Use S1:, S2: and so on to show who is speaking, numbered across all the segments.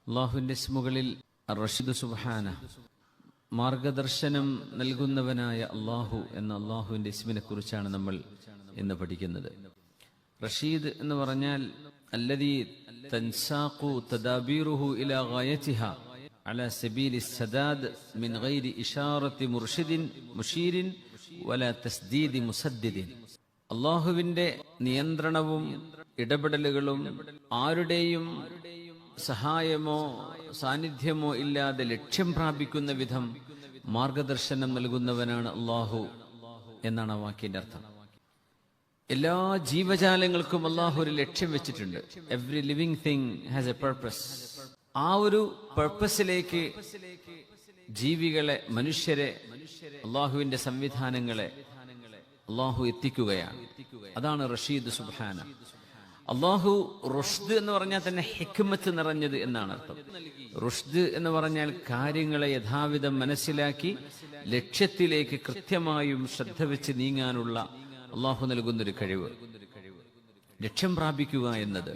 S1: അള്ളാഹുവിൻ്റെ ഇസ്മുകളിൽ റഷീദ് സുബ്ഹാന, മാർഗദർശനം നൽകുന്നവനായ അള്ളാഹു എന്ന അള്ളാഹുവിൻ്റെ ഇസ്മിനെ കുറിച്ചാണ് നമ്മൾ ഇന്ന് പഠിക്കുന്നത്. റഷീദ് എന്ന് പറഞ്ഞാൽ അല്ലദീ തൻസാഖു തദാബീറുഹു ഇലാ ഗായതിഹാ അലാ സബീലി സദാദ് മിൻ ഗൈരി ഇശാറത്തി മുർഷിദിൻ മുഷീരിൻ വലാ തസ്ദീദി മുസദ്ദിദിൻ. അള്ളാഹുവിൻ്റെ നിയന്ത്രണവും ഇടപെടലുകളും ആരുടെയും സഹായമോ സാന്നിധ്യമോ ഇല്ലാതെ ലക്ഷ്യം പ്രാപിക്കുന്ന വിധം മാർഗദർശനം നൽകുന്നവനാണ് അള്ളാഹു എന്നാണ് ആ വാക്കിന്റെ അർത്ഥം. എല്ലാ ജീവജാലങ്ങൾക്കും അള്ളാഹു ഒരു ലക്ഷ്യം വെച്ചിട്ടുണ്ട്. Every living thing has A purpose. ആ ഒരു പർപ്പസിലേക്ക് ജീവികളെ, മനുഷ്യരെ, അള്ളാഹുവിന്റെ സംവിധാനങ്ങളെ അള്ളാഹു എത്തിക്കുകയാണ്. അതാണ് റഷീദ് സുബ്ഹാന. അള്ളാഹു റുഷ്ദ് എന്ന് പറഞ്ഞാൽ തന്നെ ഹിക്മത്ത് നിറഞ്ഞത് എന്നാണ് അർത്ഥം. റുഷ്ദ് എന്ന് പറഞ്ഞാൽ കാര്യങ്ങളെ യഥാവിധം മനസ്സിലാക്കി ലക്ഷ്യത്തിലേക്ക് കൃത്യമായും ശ്രദ്ധ വെച്ച് നീങ്ങാനുള്ള അള്ളാഹു നൽകുന്നൊരു കഴിവ്, ലക്ഷ്യം പ്രാപിക്കുക എന്നത്.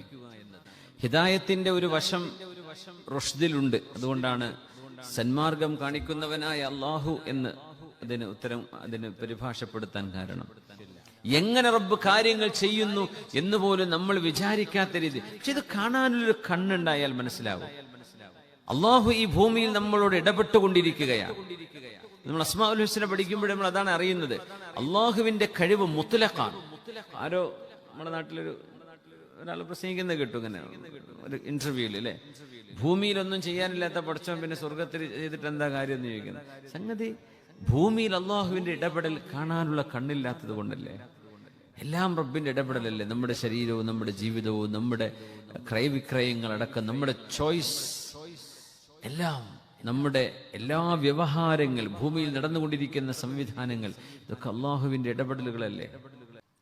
S1: ഹിദായത്തിന്റെ ഒരു വശം റുഷ്ദിലുണ്ട്. അതുകൊണ്ടാണ് സന്മാർഗം കാണിക്കുന്നവനായ അള്ളാഹു എന്ന് അതിന് പരിഭാഷപ്പെടുത്താൻ കാരണം. എങ്ങനെ റബ്ബ് കാര്യങ്ങൾ ചെയ്യുന്നു എന്ന് പോലും നമ്മൾ വിചാരിക്കാത്ത രീതി. പക്ഷെ ഇത് കാണാനൊരു കണ്ണുണ്ടായാൽ മനസ്സിലാവും. അള്ളാഹു ഈ ഭൂമിയിൽ നമ്മളോട് ഇടപെട്ടുകൊണ്ടിരിക്കുകയാണ്. നമ്മൾ അസ്മാഉൽ ഹുസ്ന പഠിക്കുമ്പോൾ നമ്മൾ അതാണ് അറിയുന്നത്. അള്ളാഹുവിന്റെ കഴിവ് മുത്ലഖാണ്. ആരോ നമ്മുടെ നാട്ടിലൊരു ഒരാൾ പ്രസംഗിക്കുന്നത് കേട്ടു, ഇങ്ങനെ ഒരു ഇന്റർവ്യൂവിൽ, അല്ലെ, ഭൂമിയിലൊന്നും ചെയ്യാനില്ലാത്ത പടച്ചവൻ പിന്നെ സ്വർഗത്തിൽ ചെയ്തിട്ട് എന്താ കാര്യം എന്ന് ചോദിക്കുന്നത്. സംഗതി ഭൂമിയിൽ അള്ളാഹുവിന്റെ ഇടപെടൽ കാണാനുള്ള കണ്ണില്ലാത്തത് കൊണ്ടല്ലേ. എല്ലാം റബ്ബിന്റെ ഇടപെടലല്ലേ. നമ്മുടെ ശരീരവും നമ്മുടെ ജീവിതവും നമ്മുടെ ക്രയവിക്രയങ്ങളടക്കം നമ്മുടെ ചോയ്സ് എല്ലാം, നമ്മുടെ എല്ലാ വ്യവഹാരങ്ങൾ, ഭൂമിയിൽ നടന്നുകൊണ്ടിരിക്കുന്ന സംവിധാനങ്ങൾ, ഇതൊക്കെ അള്ളാഹുവിന്റെ ഇടപെടലുകളല്ലേ.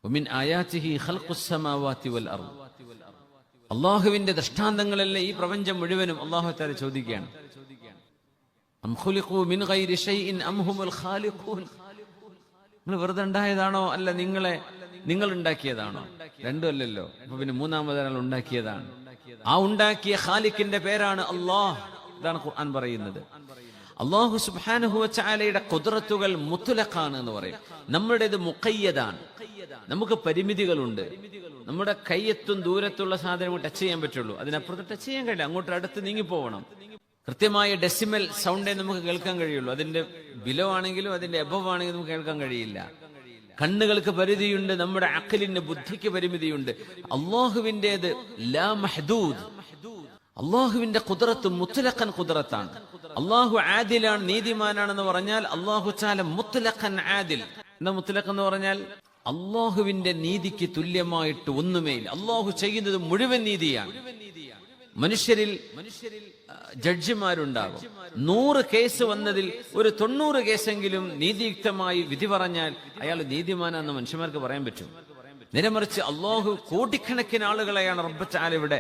S1: വമിൻ ആയാതിഹി ഖൽഖുസ് സമാവാതി വൽ അർദ്. അള്ളാഹുവിന്റെ ദൃഷ്ടാന്തങ്ങളല്ലേ ഈ പ്രപഞ്ചം മുഴുവനും. അള്ളാഹു തആല ചോദിക്കുകയാണ്, അം ഖുലിഖൂ മിൻ ഗൈരി ഷൈഇൻ അം ഹുമുൽ ഖാലിഖൂൻ. നിങ്ങൾ വെറുതെ ഉണ്ടായതാണോ, അല്ല നിങ്ങൾ ഉണ്ടാക്കിയതാണോ? രണ്ടും അല്ലല്ലോ. അപ്പൊ പിന്നെ മൂന്നാമതൊരാൾ ഉണ്ടാക്കിയതാണ്. ആ ഉണ്ടാക്കിയ ഖാലിഖിന്റെ പേരാണ് അല്ലാഹ്. ഇതാണ് ഖുർആൻ പറയുന്നത്. അല്ലാഹു സുബ്ഹാനഹു വ തആലയുടെ ഖുദ്റത്തുകൾ മുത്ലഖാണ് എന്ന് പറയും. നമ്മുടേത് മുഖയ്യദാണ്. നമുക്ക് പരിമിതികളുണ്ട്. നമ്മുടെ കയ്യെത്തും ദൂരത്തുള്ള സാധനം ടച്ച് ചെയ്യാൻ പറ്റുള്ളൂ. അതിനപ്പുറത്ത് ടച്ച് ചെയ്യാൻ കഴിയില്ല. അങ്ങോട്ട് അടുത്ത് നീങ്ങിപ്പോവണം. കൃത്യമായ ഡെസിമൽ സൗണ്ടേ നമുക്ക് കേൾക്കാൻ കഴിയുള്ളൂ. അതിന്റെ ബിലോ ആണെങ്കിലും അതിന്റെ എബവ് ആണെങ്കിലും നമുക്ക് കേൾക്കാൻ കഴിയില്ല. കണ്ണുകൾക്ക് പരിധിയുണ്ട്. നമ്മുടെ അഖലിന്, ബുദ്ധിക്ക് പരിമിതിയുണ്ട്. അള്ളാഹുവിൻ്റെത് ലാ മഹ്ദൂദ്. അള്ളാഹുവിന്റെ ഖുദ്റത്ത് മുത്ലഖൻ ഖുദ്റത്താണ്. അള്ളാഹു ആദിലാണ്, നീതിമാനാണെന്ന് പറഞ്ഞാൽ അള്ളാഹു തആല മുത്ലഖൻ ആദിൽ. എന്താ മുത്ലഖ് എന്ന് പറഞ്ഞാൽ? അള്ളാഹുവിന്റെ നീതിക്ക് തുല്യമായിട്ട് ഒന്നുമേയില്ല. അള്ളാഹു ചെയ്യുന്നത് മുഴുവൻ നീതിയാണ്. മനുഷ്യരിൽ ജഡ്ജിമാരുണ്ടാകും. 100 കേസ് വന്നതിൽ ഒരു 90 കേസെങ്കിലും നീതിയുക്തമായി വിധി പറഞ്ഞാൽ അയാൾ നീതിമാനാണെന്ന് മനുഷ്യന്മാർക്ക് പറയാൻ പറ്റും. നേരെമറിച്ച് അള്ളാഹു കോടിക്കണക്കിന് ആളുകളെയാണ് റബ്ബ് തആല ഇവിടെ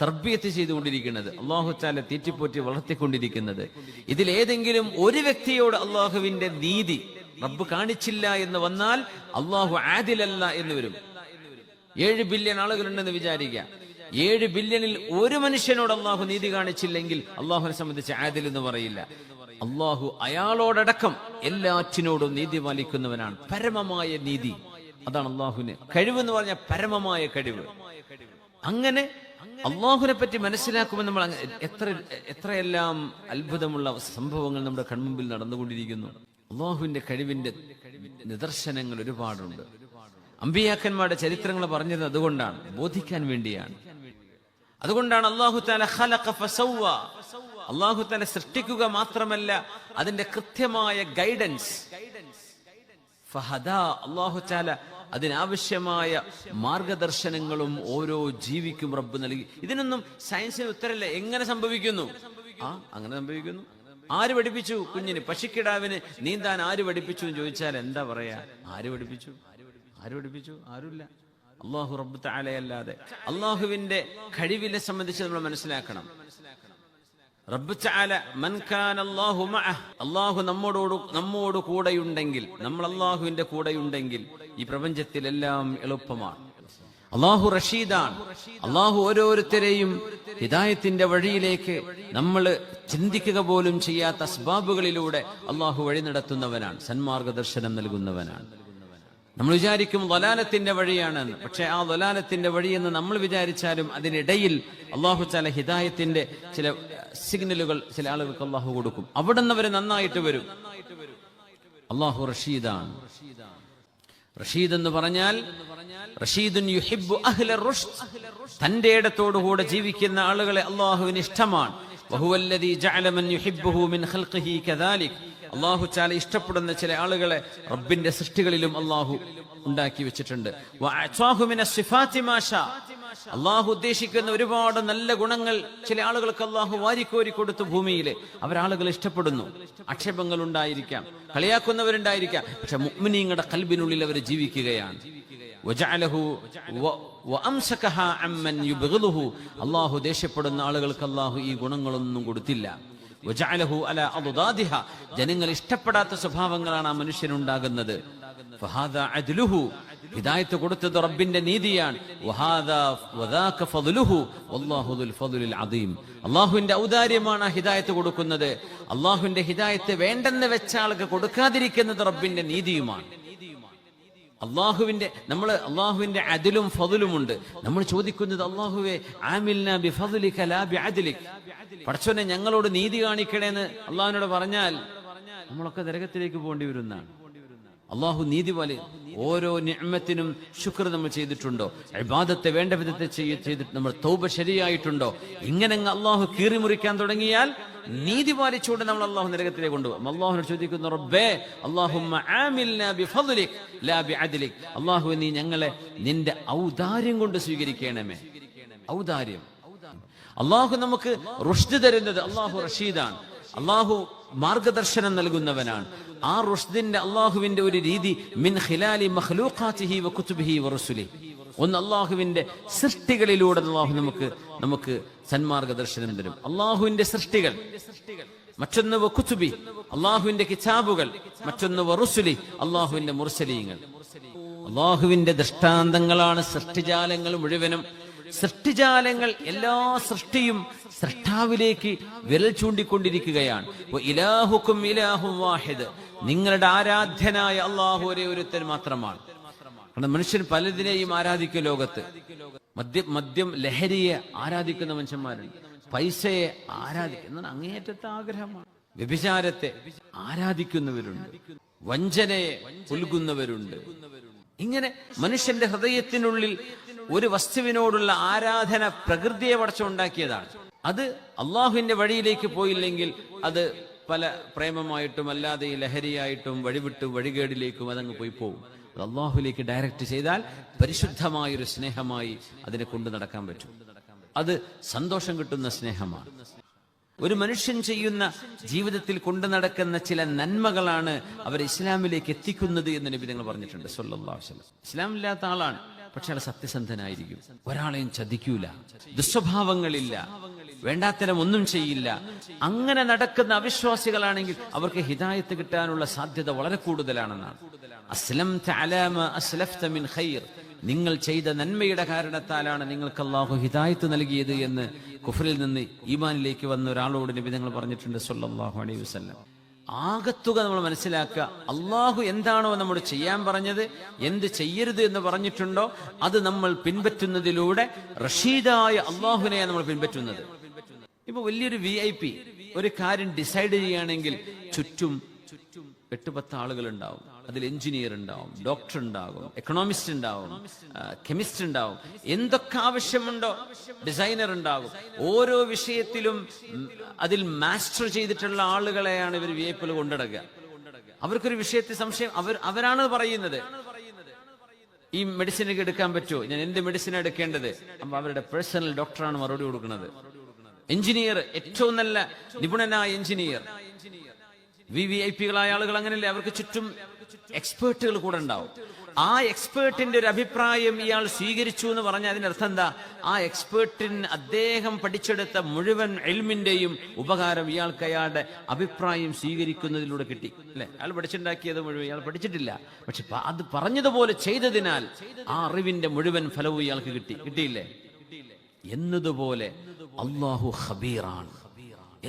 S1: തർബിയത്ത് ചെയ്തുകൊണ്ടിരിക്കുന്നത്. അള്ളാഹു തആല തീറ്റിപ്പോറ്റി വളർത്തിക്കൊണ്ടിരിക്കുന്നത്. ഇതിലേതെങ്കിലും ഒരു വ്യക്തിയോട് അള്ളാഹുവിന്റെ നീതി റബ്ബ് കാണിച്ചില്ല എന്ന് വന്നാൽ അള്ളാഹു ആദിലല്ല എന്ന് വരും. 7 ബില്യൺ ആളുകളുണ്ടെന്ന് വിചാരിക്കുക. 7 ബില്യണിൽ ഒരു മനുഷ്യനോട് അള്ളാഹു നീതി കാണിച്ചില്ലെങ്കിൽ അള്ളാഹുവിനെ സംബന്ധിച്ച് ആദിൽ എന്ന് പറയില്ല. അള്ളാഹു അയാളോടടക്കം എല്ലാറ്റിനോടും നീതി പാലിക്കുന്നവനാണ്. പരമമായ നീതി, അതാണ് അള്ളാഹുവിന് കഴിവെന്ന് പറഞ്ഞ പരമമായ കഴിവ്. അങ്ങനെ അള്ളാഹുവിനെ പറ്റി മനസ്സിലാക്കുമ്പോൾ നമ്മൾ എത്രയെല്ലാം അത്ഭുതമുള്ള സംഭവങ്ങൾ നമ്മുടെ കൺമുമ്പിൽ നടന്നുകൊണ്ടിരിക്കുന്നു. അള്ളാഹുവിന്റെ കഴിവിന്റെ നിദർശനങ്ങൾ ഒരുപാടുണ്ട്. അമ്പിയാക്കന്മാരുടെ ചരിത്രങ്ങൾ പറഞ്ഞത് അതുകൊണ്ടാണ്, ബോധിക്കാൻ വേണ്ടിയാണ്. അതുകൊണ്ടാണ് അല്ലാഹു തആല ഖലഖ ഫസവ്വ. അല്ലാഹു തആല സൃഷ്ടിക്കുക മാത്രമല്ല, അതിന്റെ കൃത്യമായ ഗൈഡൻസ് ഫഹദാ. അല്ലാഹു തആല അതിനാവശ്യമായ മാർഗദർശനങ്ങളും ഓരോ ജീവിക്കും റബ്ബ് നൽകി. ഇതിനൊന്നും സയൻസിന് ഉത്തരല്ല. എങ്ങനെ സംഭവിക്കുന്നു? അങ്ങനെ സംഭവിക്കുന്നു. ആര് പഠിപ്പിച്ചു? കുഞ്ഞിന്, പശുക്കിടാവിന് നീന്താൻ ആര് പഠിപ്പിച്ചു എന്ന് ചോദിച്ചാൽ എന്താ പറയാ? ആര് പഠിപ്പിച്ചു? ആരുമില്ല. അള്ളാഹു റബ്ബ് തആലയല്ലാതെ. അള്ളാഹുവിന്റെ കഴിവിനെ സംബന്ധിച്ച് നമ്മൾ മനസ്സിലാക്കണം. റബ്ബ് തആല മൻ കാന അല്ലാഹു മഅഹ്. അള്ളാഹു നമ്മോട് കൂടെയുണ്ടെങ്കിൽ, നമ്മൾ അള്ളാഹുവിന്റെ കൂടെയുണ്ടെങ്കിൽ ഈ പ്രപഞ്ചത്തിലെല്ലാം എളുപ്പമാണ്. അള്ളാഹു റഷീദാണ്. അള്ളാഹു ഓരോരുത്തരെയും ഹിദായത്തിന്റെ വഴിയിലേക്ക് നമ്മൾ ചിന്തിക്കുക പോലും ചെയ്യാത്ത അസ്ബാബുകളിലൂടെ അള്ളാഹു വഴി നടത്തുന്നവനാണ്, സന്മാർഗദർശനം നൽകുന്നവനാണ്. നമ്മൾ വിചാരിക്കും ദലാലത്തിന്റെ വഴിയാണെന്ന്. പക്ഷെ ആ ദലാലത്തിന്റെ വഴിയെന്ന് നമ്മൾ വിചാരിച്ചാലും അതിനിടയിൽ അള്ളാഹു ചില ഹിദായത്തിന്റെ ചില സിഗ്നലുകൾ ചില ആളുകൾക്ക് അള്ളാഹു കൊടുക്കും. അവിടെ നിന്ന് അവര് നന്നായിട്ട് വരും. അള്ളാഹു റഷീദാണ്. റഷീദ് എന്ന് പറഞ്ഞാൽ റഷീദുൻ യുഹിബ്ബു അഹ്ല റുഷ്ദ്, തന്റെ ഇടത്തോടുകൂടെ ജീവിക്കുന്ന ആളുകളെ അള്ളാഹുവിന് ഇഷ്ടമാണ്. വഹുവല്ലദീ ജഅല മൻ യുഹിബ്ബുഹു മിൻ ഖൽഖിഹി കദാലിക്, അള്ളാഹു ചാല ഇഷ്ടപ്പെടുന്ന ചില ആളുകളെ റബ്ബിന്റെ സൃഷ്ടികളിലും അള്ളാഹു ഉണ്ടാക്കി വെച്ചിട്ടുണ്ട്. വഅഅതാഹു മിനസ് സിഫാത്തി മാ ഷാ, അള്ളാഹു ഉദ്ദേശിക്കുന്ന ഒരുപാട് നല്ല ഗുണങ്ങൾ ചില ആളുകൾക്ക് അള്ളാഹു വാരിക്കോരി കൊടുത്തു ഭൂമിയിൽ. അവരാളുകൾ ഇഷ്ടപ്പെടുന്നു. ആക്ഷേപങ്ങൾ ഉണ്ടായിരിക്കാം, കളിയാക്കുന്നവരുണ്ടായിരിക്കാം, പക്ഷെ മുഅ്മിനീങ്ങളുടെ ഖൽബിനുള്ളിൽ അവർ ജീവിക്കുകയാണ്. അള്ളാഹു ദേഷ്യപ്പെടുന്ന ആളുകൾക്ക് അള്ളാഹു ഈ ഗുണങ്ങളൊന്നും കൊടുത്തില്ല. ജനങ്ങൾ ഇഷ്ടപ്പെടാത്ത സ്വഭാവങ്ങളാണ് ആ മനുഷ്യനുണ്ടാകുന്നത്. ഹിദായത്ത് കൊടുത്തത് റബ്ബിന്റെ നീതിയാണ്. അള്ളാഹുവിന്റെ ഔദാര്യമാണ് ഹിദായത്ത് കൊടുക്കുന്നത്. അള്ളാഹുവിന്റെ ഹിദായത്ത് വേണ്ടെന്ന് വെച്ച ആൾക്ക് കൊടുക്കാതിരിക്കുന്നത് റബ്ബിന്റെ നീതിയുമാണ്. അള്ളാഹുവിന്റെ അദലും ഫദലുമുണ്ട്. നമ്മൾ ചോദിക്കുന്നത് അള്ളാഹുവേ ആമിൽനാ ബിഫദ്ലിക ലാ ബിഅദ്ലിക, പടച്ചോനെ ഞങ്ങളോട് നീതി കാണിക്കണേന്ന് അള്ളാഹുവിനോട് പറഞ്ഞാൽ നമ്മളൊക്കെ നരകത്തിലേക്ക് പോകേണ്ടി വരുന്നതാണ്. അള്ളാഹു നീതി പോലെ ഓരോ നിഅമത്തിനും ശുക്ർ നമ്മൾ ചെയ്തിട്ടുണ്ടോ? ഇബാദത്തെ വേണ്ട വിധത്തെ ചെയ്തിട്ട് നമ്മൾ തൗബ ശരിയായിട്ടുണ്ടോ? ഇങ്ങനെ അള്ളാഹു കീറി മുറിക്കാൻ തുടങ്ങിയാൽ നീതി പാലിച്ചുകൊണ്ട് നമ്മൾ അള്ളാഹു നരകത്തിലേക്ക് കൊണ്ടുപോകും. അള്ളാഹുവിനോട് ചോദിക്കുന്നു, റബ്ബേ അല്ലാഹുമ്മ ആമിൽനാ ബിഫദ്ലിക ലാ ബിഅദ്ലിക, അള്ളാഹു നീ ഞങ്ങളെ നിന്റെ ഔദാര്യം കൊണ്ട് സ്വീകരിക്കണമേ. ഔദാര്യം. അള്ളാഹു നമുക്ക് റുഷ്ദ് തരുന്നത് അള്ളാഹു റഷീദാണ്. അള്ളാഹു മാർഗദർശനം നൽകുന്നവനാണ്. ആ റുഷ്ദിന്റെ അള്ളാഹുവിന്റെ ഒരു രീതി മിൻ ഖിലാലി മഖ്ലൂഖാതിഹി വ കുതുബിഹി വ റസുലിഹി, ഒന്ന് അള്ളാഹുവിന്റെ സൃഷ്ടികളിലൂടെ അള്ളാഹു നമുക്ക് സന്മാർഗദർശനം തരും. അള്ളാഹുവിന്റെ സൃഷ്ടികൾ, മറ്റൊന്ന് വ കുതുബി അള്ളാഹുവിന്റെ കിതാബുകൾ, മറ്റൊന്ന് വ റസുലി അള്ളാഹുവിന്റെ മുർസലീങ്ങൾ. അള്ളാഹുവിന്റെ ദൃഷ്ടാന്തങ്ങളാണ് സൃഷ്ടിജാലങ്ങൾ മുഴുവനും. സൃഷ്ടിജാലങ്ങൾ എല്ലാ സൃഷ്ടിയും സൃഷ്ടാവിലേക്ക് വിരൽ ചൂണ്ടിക്കൊണ്ടിരിക്കുകയാണ്. ഇലാഹുക്കും ഇലാഹും വാഹിദ്, നിങ്ങളുടെ ആരാധ്യനായ അള്ളാഹു ഒരേ ഒരുത്തൻ മാത്രമാണ്. കാരണം മനുഷ്യൻ പലതിനെയും ആരാധിക്കും ലോകത്ത്. മദ്യം ലഹരിയെ ആരാധിക്കുന്ന മനുഷ്യന്മാരുണ്ട്, പൈസയെ ആരാധിക്കുന്ന അങ്ങേയറ്റത്തെ ആഗ്രഹമാണ്. വ്യഭിചാരത്തെ ആരാധിക്കുന്നവരുണ്ട്, വഞ്ചനയെ പുൽകുന്നവരുണ്ട്. ഇങ്ങനെ മനുഷ്യന്റെ ഹൃദയത്തിനുള്ളിൽ ഒരു വസ്തുവിനോടുള്ള ആരാധന പ്രകൃതിയെ പടച്ചുണ്ടാക്കിയതാണ്. അത് അള്ളാഹുവിന്റെ വഴിയിലേക്ക് പോയില്ലെങ്കിൽ അത് പല പ്രേമമായിട്ടും അല്ലാതെ ഈ ലഹരിയായിട്ടും വഴിവിട്ടും വഴികേടിലേക്കും അതങ്ങ് പോയി പോകും. അത് അള്ളാഹുലേക്ക് ഡയറക്റ്റ് ചെയ്താൽ പരിശുദ്ധമായൊരു സ്നേഹമായി അതിനെ കൊണ്ടു നടക്കാൻ പറ്റും. അത് സന്തോഷം കിട്ടുന്ന സ്നേഹമാണ്. ഒരു മനുഷ്യൻ ചെയ്യുന്ന ജീവിതത്തിൽ കൊണ്ടു നടക്കുന്ന ചില നന്മകളാണ് അവരെ ഇസ്ലാമിലേക്ക് എത്തിക്കുന്നത് എന്ന് നബി തങ്ങൾ പറഞ്ഞിട്ടുണ്ട് സല്ലല്ലാഹു അലൈഹി വസല്ലം. ഇസ്ലാമില്ലാത്ത ആളാണ്, പക്ഷെ അയാൾ സത്യസന്ധനായിരിക്കും, ഒരാളെയും ചതിക്കൂല, ദുസ്വഭാവങ്ങളില്ല, വേണ്ടാത്തരം ഒന്നും ചെയ്യില്ല. അങ്ങനെ നടക്കുന്ന അവിശ്വാസികളാണെങ്കിൽ അവർക്ക് ഹിദായത്ത് കിട്ടാനുള്ള സാധ്യത വളരെ കൂടുതലാണെന്നാണ്. അസ്ലംത അലാ മാ അസ്ലഫ്ത മിൻ ഖൈർ, നിങ്ങൾ ചെയ്ത നന്മയുടെ കാരണത്താലാണ് നിങ്ങൾക്ക് അല്ലാഹു ഹിദായത്ത് നൽകിയത് എന്ന് കുഫറിൽ നിന്ന് ഈമാനിലേക്ക് വന്ന ഒരാളോട് നബി തങ്ങൾ പറഞ്ഞിട്ടുണ്ട് സല്ലല്ലാഹു അലൈഹി വസല്ലം. ആകത്തുക നമ്മൾ മനസ്സിലാക്കുക, അള്ളാഹു എന്താണോ നമ്മോട് ചെയ്യാൻ പറഞ്ഞത്, എന്ത് ചെയ്യരുത് എന്ന് പറഞ്ഞിട്ടുണ്ടോ അത് നമ്മൾ പിൻപറ്റുന്നതിലൂടെ റഷീദായ അള്ളാഹുവിനെ നമ്മൾ പിൻപറ്റുന്നത്. ഇപ്പൊ വലിയൊരു VIP ഒരു കാര്യം ഡിസൈഡ് ചെയ്യുകയാണെങ്കിൽ ചുറ്റും 8-10 ആളുകൾ ഉണ്ടാവും. അതിൽ എഞ്ചിനീയർ ഉണ്ടാവും, ഡോക്ടർ ഉണ്ടാകും, എക്കണോമിസ്റ്റ് ഉണ്ടാവും, കെമിസ്റ്റ് ഉണ്ടാവും, എന്തൊക്കെ ആവശ്യമുണ്ടോ ഡിസൈനർ ഉണ്ടാകും. ഓരോ വിഷയത്തിലും അതിൽ മാസ്റ്റർ ചെയ്തിട്ടുള്ള ആളുകളെയാണ് ഇവർ VIP കൊണ്ടിടക്കുക. അവർക്കൊരു വിഷയത്തിൽ സംശയം, അവരാണ് പറയുന്നത് ഈ മെഡിസിനൊക്കെ എടുക്കാൻ പറ്റുമോ, ഞാൻ എന്ത് മെഡിസിൻ എടുക്കേണ്ടത്, അപ്പൊ അവരുടെ പേഴ്സണൽ ഡോക്ടറാണ് മറുപടി കൊടുക്കുന്നത്. എഞ്ചിനീയർ, ഏറ്റവും നല്ല നിപുണനായ എഞ്ചിനീയർ. VVIPകളായ ആളുകൾ അങ്ങനെയല്ലേ, അവർക്ക് ചുറ്റും എക്സ്പേർട്ടുകൾ കൂടെ ഉണ്ടാവും. ആ എക്സ്പേർട്ടിന്റെ ഒരു അഭിപ്രായം ഇയാൾ സ്വീകരിച്ചു എന്ന് പറഞ്ഞാൽ അതിനർത്ഥം എന്താ? ആ എക്സ്പേർട്ടിന് അദ്ദേഹം പഠിച്ചെടുത്ത മുഴുവൻ ഇൽമിന്റെയും ഉപകാരം ഇയാൾക്ക് അയാളുടെ അഭിപ്രായം സ്വീകരിക്കുന്നതിലൂടെ കിട്ടി, അല്ലെ? അയാൾ പഠിച്ചുണ്ടാക്കിയത് മുഴുവൻ ഇയാൾ പഠിച്ചിട്ടില്ല, പക്ഷെ അത് പറഞ്ഞതുപോലെ ചെയ്തതിനാൽ ആ അറിവിന്റെ മുഴുവൻ ഫലവും ഇയാൾക്ക് കിട്ടിയില്ലേ? എന്നതുപോലെ അല്ലാഹു ഖബീറാണ്,